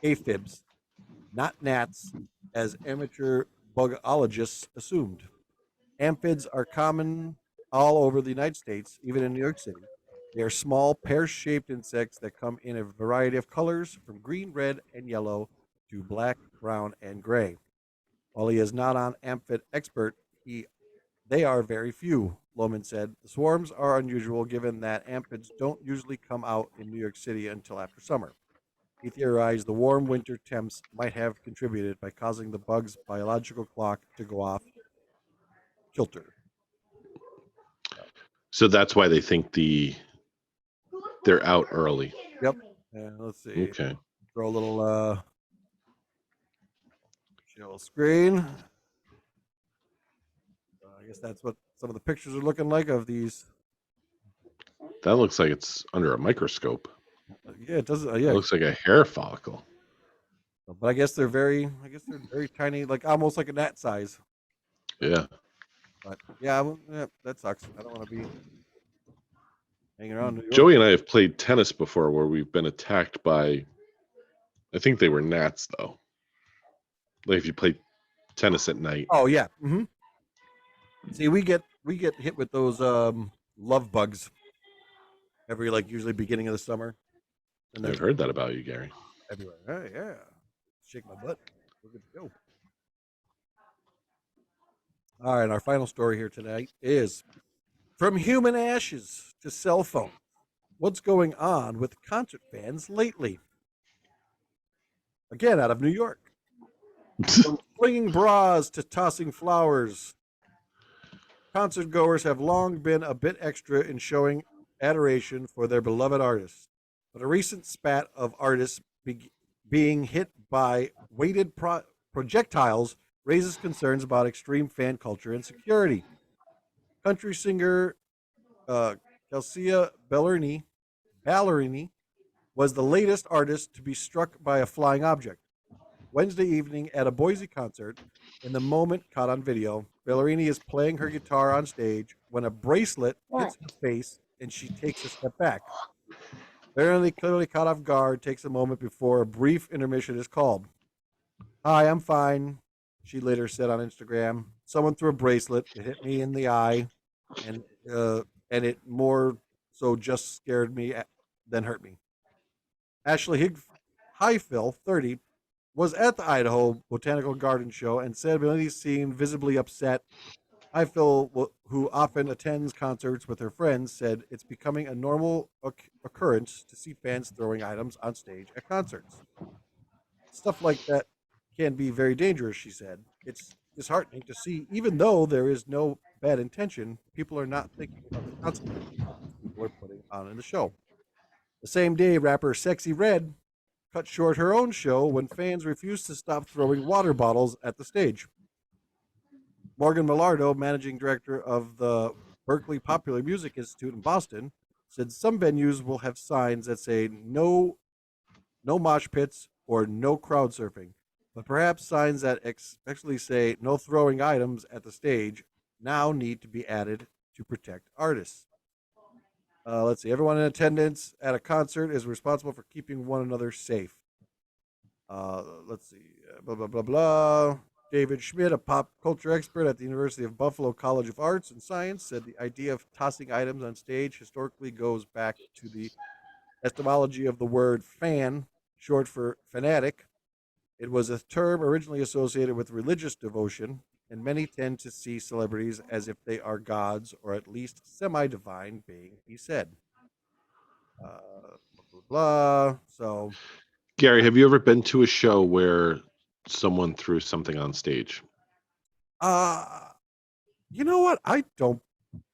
aphids, not gnats, as amateur bugologists assumed. Amphids are common all over the United States, even in New York City. They are small, pear-shaped insects that come in a variety of colors, from green, red, and yellow to black, brown, and gray. While he is not an amphid expert, they are very few, Lohman said. The swarms are unusual given that amphids don't usually come out in New York City until after summer. He theorized the warm winter temps might have contributed by causing the bug's biological clock to go off kilter. So that's why they think they're out early. Yep. And let's see. Okay. Throw a little show screen. I guess that's what some of the pictures are looking like of these. That looks like it's under a microscope. Yeah, it does. It Yeah, looks like a hair follicle. but I guess they're very tiny, like almost like a gnat size. Yeah. But yeah, that sucks. I don't want to be hanging around New York. Joey and I have played tennis before where we've been attacked by, I think they were gnats though. Like if you play tennis at night. Oh yeah. Mm-hmm. See, we get hit with those love bugs every usually beginning of the summer, and I've heard that about you, Gary. everywhere. Oh, yeah, shake my butt. We're good to go. All right, our final story here tonight is From human ashes to cell phones, what's going on with concert fans lately? Again, out of New York. From flinging bras to tossing flowers, concert goers have long been a bit extra in showing adoration for their beloved artists. But a recent spat of artists being hit by weighted projectiles raises concerns about extreme fan culture and security. Country singer uh, Calcia Ballerini was the latest artist to be struck by a flying object. Wednesday evening at a Boise concert, in the moment caught on video, Ballerini is playing her guitar on stage when a bracelet hits What? her face and she takes a step back. Ballerini, clearly caught off guard, takes a moment before a brief intermission is called. Hi, I'm fine, she later said on Instagram. Someone threw a bracelet. It hit me in the eye, and uh, and it more so just scared me than hurt me. Ashley Highfill, 30, was at the Idaho Botanical Garden show and said Melanie seemed visibly upset. Highfill, who often attends concerts with her friends, said it's becoming a normal occurrence to see fans throwing items on stage at concerts. Stuff like that can be very dangerous, she said. It's disheartening to see, even though there is no bad intention, people are not thinking of the consequences people are putting on in the show. The same day, rapper Sexy Red cut short her own show when fans refused to stop throwing water bottles at the stage. Morgan Millardo, managing director of the Berkeley Popular Music Institute in Boston, said some venues will have signs that say no mosh pits or no crowd surfing, but perhaps signs that actually say no throwing items at the stage now need to be added to protect artists. Let's see. Everyone in attendance at a concert is responsible for keeping one another safe. Let's see. Blah, blah, blah, blah. David Schmidt, a pop culture expert at the University of Buffalo College of Arts and Science, said the idea of tossing items on stage historically goes back to the etymology of the word fan, short for fanatic. It was a term originally associated with religious devotion, and many tend to see celebrities as if they are gods or at least semi divine being, he said. Blah, blah, blah. So, Gary, have you ever been to a show where someone threw something on stage? uh, you know what? I don't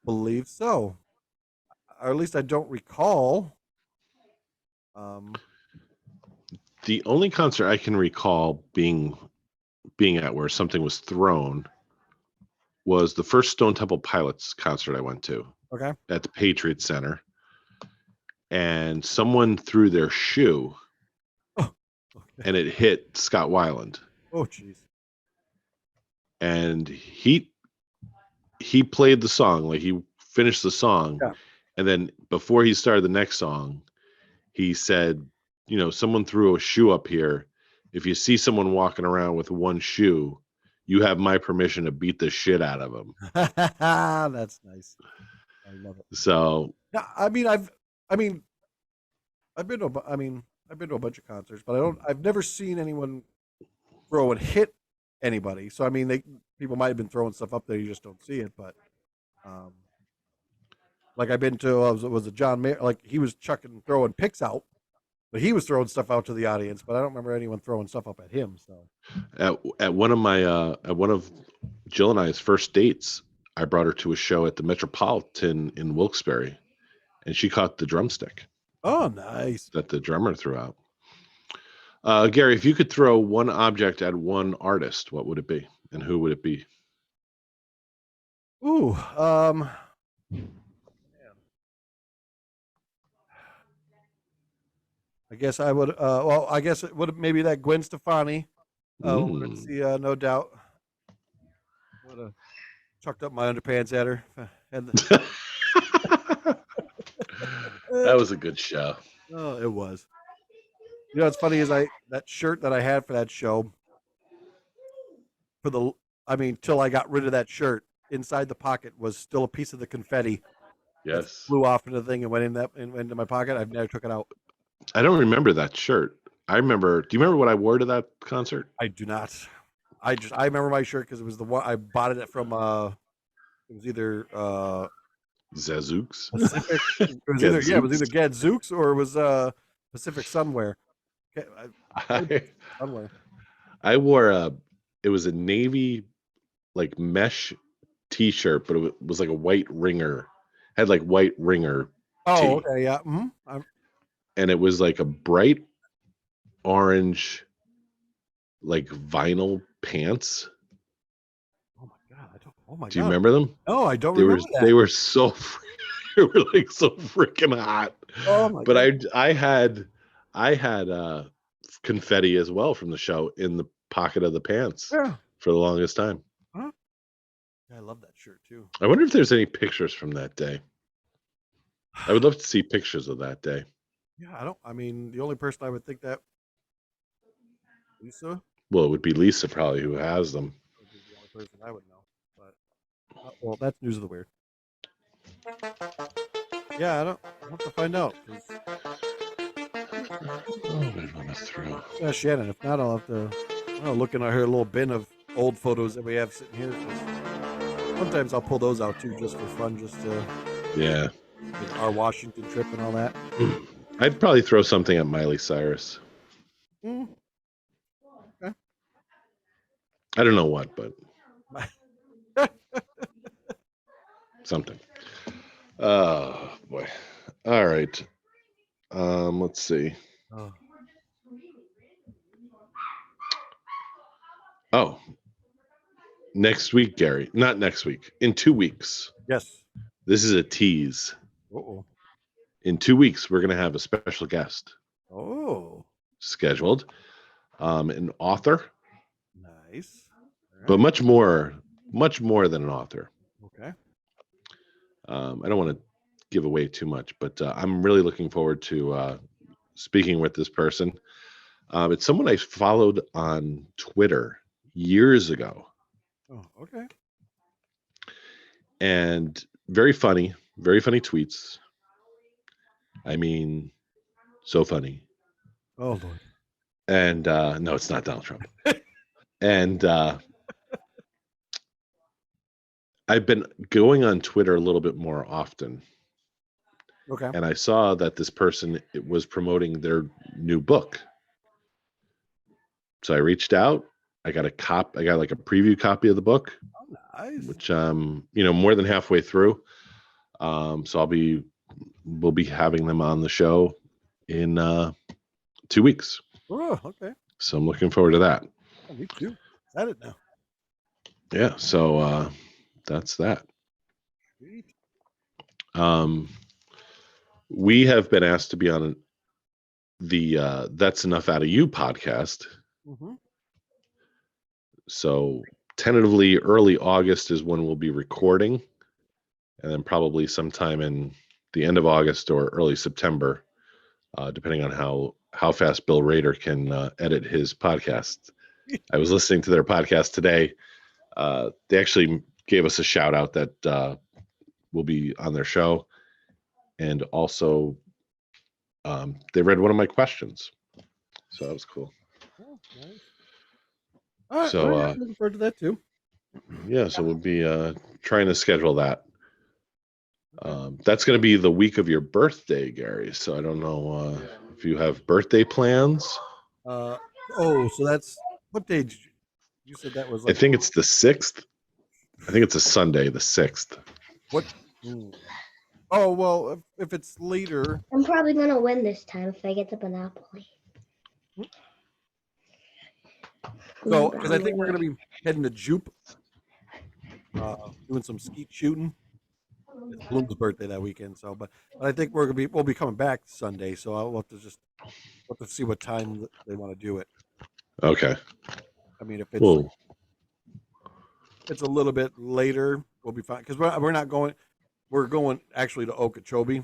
believe so. Or at least I don't recall. Um, The only concert I can recall being at where something was thrown was the first Stone Temple Pilots concert I went to okay. at the Patriot Center, and someone threw their shoe Oh, okay. and it hit Scott Weiland, Oh, jeez. and he played the song, like he finished the song, Yeah. and then before he started the next song, he said, someone threw a shoe up here. If you see someone walking around with one shoe, you have my permission to beat the shit out of them. That's nice. I love it. So Yeah, I've been to, I've been to a bunch of concerts, but I've never seen anyone throw and hit anybody. So, people might have been throwing stuff up there, you just don't see it. But, um, like I've been to, was it John Mayer? Like he was throwing picks out, but he was throwing stuff out to the audience. But I don't remember anyone throwing stuff up at him. So, at one of Jill and I's first dates, I brought her to a show at the Metropolitan in Wilkes-Barre, and she caught the drumstick oh, nice. that the drummer threw out. Gary, if you could throw one object at one artist, what would it be, and who would it be? Ooh, I guess I would. Well, I guess it would maybe that Gwen Stefani. Wanted to see, no doubt. Would have chucked up my underpants at her. That was a good show. Oh, it was. You know what's funny is that shirt that I had for that show till I got rid of that shirt, inside the pocket was still a piece of the confetti that Yes. flew off into the thing and went into my pocket. I've never took it out. I don't remember that shirt. Do you remember what I wore to that concert? I do not. I remember my shirt because it was the one I bought it from. It was either Zazooks. Pacific. It was either Gadzooks. Gadzooks or it was Pacific Sunwear. I, Sunwear. I wore it was a navy like mesh t-shirt, but it was like a white ringer. Had like white ringer Oh, tee. okay, yeah. And it was like a bright orange like vinyl pants. Oh my god! Oh my god! Do you remember them? No, I don't They were remember that. they were so they were like so freaking hot. Oh my But god! I had confetti as well from the show in the pocket of the pants Yeah. for the longest time. Huh? Yeah, I love that shirt too. I wonder if there's any pictures from that day. I would love to see pictures of that day. Yeah, I mean, the only person I would think that Lisa Well, it would be Lisa probably who has them. would be the only person I would know. But well, that's news of the weird. Yeah, I'll have to find out. Oh, wait, let me throw. Shannon. If not, I'll have to look in our little bin of old photos that we have sitting here. 'Cause sometimes I'll pull those out too, just for fun, just to Yeah. like our Washington trip and all that. I'd probably throw something at Miley Cyrus. Okay. I don't know what, but something. Oh boy. All right. Let's see. Oh. Next week, Gary. Not next week. In 2 weeks. Yes. This is a tease. Uh-oh. In 2 weeks, we're gonna have a special guest Oh. scheduled. An author. Nice. All But right. much more than an author. Okay. I don't want to give away too much, but I'm really looking forward to speaking with this person. It's someone I followed on Twitter years ago, Oh, okay. and very funny tweets. I mean, so funny. Oh Lord. And no, it's not Donald Trump. And I've been going on Twitter a little bit more often. Okay. And I saw that this person was promoting their new book. So I reached out. I got like a preview copy of the book, Oh, nice. which more than halfway through. So we'll be having them on the show in 2 weeks. Oh, okay. So I'm looking forward to that. Oh, me too. Excited now. Yeah. So that's that. Sweet. We have been asked to be on the That's Enough Out of You podcast. Mm-hmm. So tentatively early August is when we'll be recording, and then probably sometime in the end of August or early September, depending on how fast Bill Rader can edit his podcast. I was listening to their podcast today. They actually gave us a shout out that we'll be on their show, and also they read one of my questions, so that was cool. Oh, nice. All right. So I'm looking forward to that too. yeah, so we'll be trying to schedule that. That's going to be the week of your birthday, Gary. So I don't know if you have birthday plans. So that's what day did you said that was I like think it's the 6th. I think it's a Sunday, the 6th. what? Oh well, if it's later, I'm probably gonna win this time if I get the Monopoly. so because I think we're gonna be heading to Jupe, doing some skeet shooting. It's Bloom's birthday that weekend, so but I think we'll be coming back Sunday, so I'll have to see what time they want to do it. Okay. I mean, if it's Well, it's a little bit later, we'll be fine because we're not going. We're going actually to Okeechobee.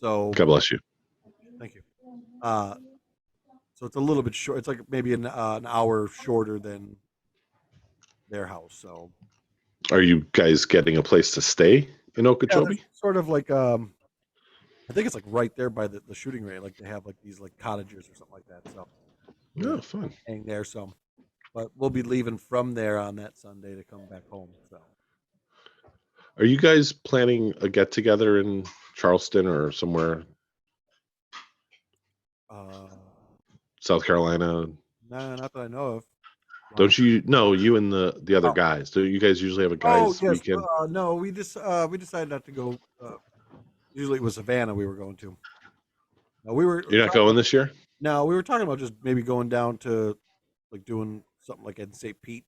So God bless you. thank you. So it's a little bit short. It's like maybe an hour shorter than their house. So Are you guys getting a place to stay in yeah, Okeechobee? there's sort of like I think it's like right there by the shooting range. Like they have like these like cottages or something like that. So Oh, fun. hang there. So, but we'll be leaving from there on that Sunday to come back home. So Are you guys planning a get together in Charleston or somewhere, South Carolina? Nah, not that I know of. Don't you? No, you and the other Oh. guys. Do you guys usually have a Oh guys yes. weekend? No, we decided not to go. Usually it was Savannah we were going to. No, we were You're not talking going about, this year? no, we were talking about just maybe going down to like doing something like in St. Pete,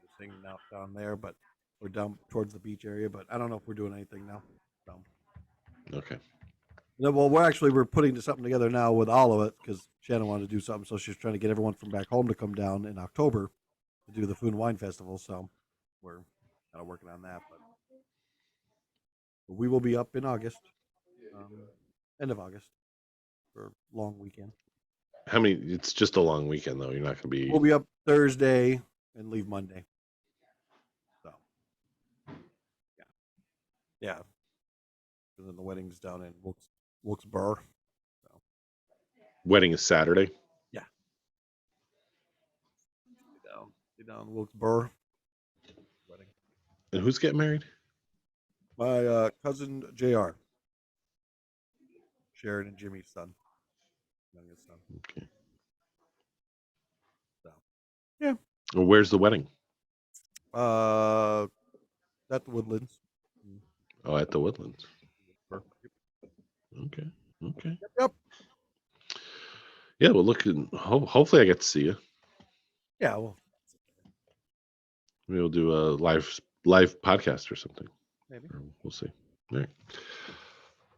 just hanging out down there, but we're down towards the beach area. But I don't know if we're doing anything now. So. Okay. No, well, we're putting something together now with all of it because Shannon wanted to do something, so she's trying to get everyone from back home to come down in October to do the Food and Wine Festival. So we're kind of working on that, but we will be up in August, end of August, for a long weekend. How many? It's just a long weekend though. You're not gonna be. We'll be up Thursday and leave Monday. So yeah. And then the wedding's down in Wilkes-Barre. So Wedding is Saturday. yeah, stay down in Wilkes-Barre. Wedding. And who's getting married? My cousin JR. Sharon and Jimmy's son, youngest son. Okay. So yeah. Well, where's the wedding? At the Woodlands. Oh, at the Woodlands. Okay. Okay. Yep. Yeah. Well, look. Hopefully, I get to see you. Yeah. Well, Maybe we'll do a live podcast or something. maybe. We'll see. All right.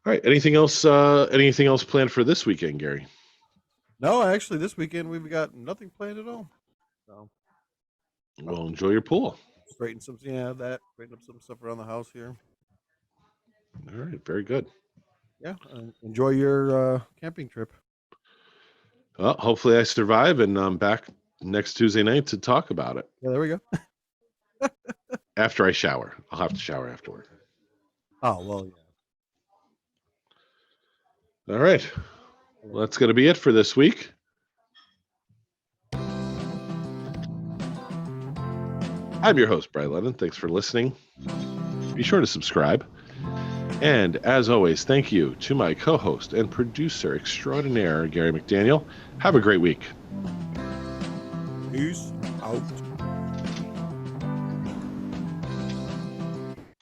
All right. Anything else? Anything else planned for this weekend, Gary? No, actually, this weekend we've got nothing planned at all. So Well, enjoy your pool. straighten up some stuff around the house here. All right. Very good. Yeah. Enjoy your camping trip. Well, hopefully I survive and I'm back next Tuesday night to talk about it. Yeah, there we go. After I shower. I'll have to shower afterward. Oh, well, yeah. All right. Well, that's going to be it for this week. I'm your host, Brian Lennon. Thanks for listening. Be sure to subscribe. And as always, thank you to my co-host and producer extraordinaire, Gary McDaniel. Have a great week. Peace out.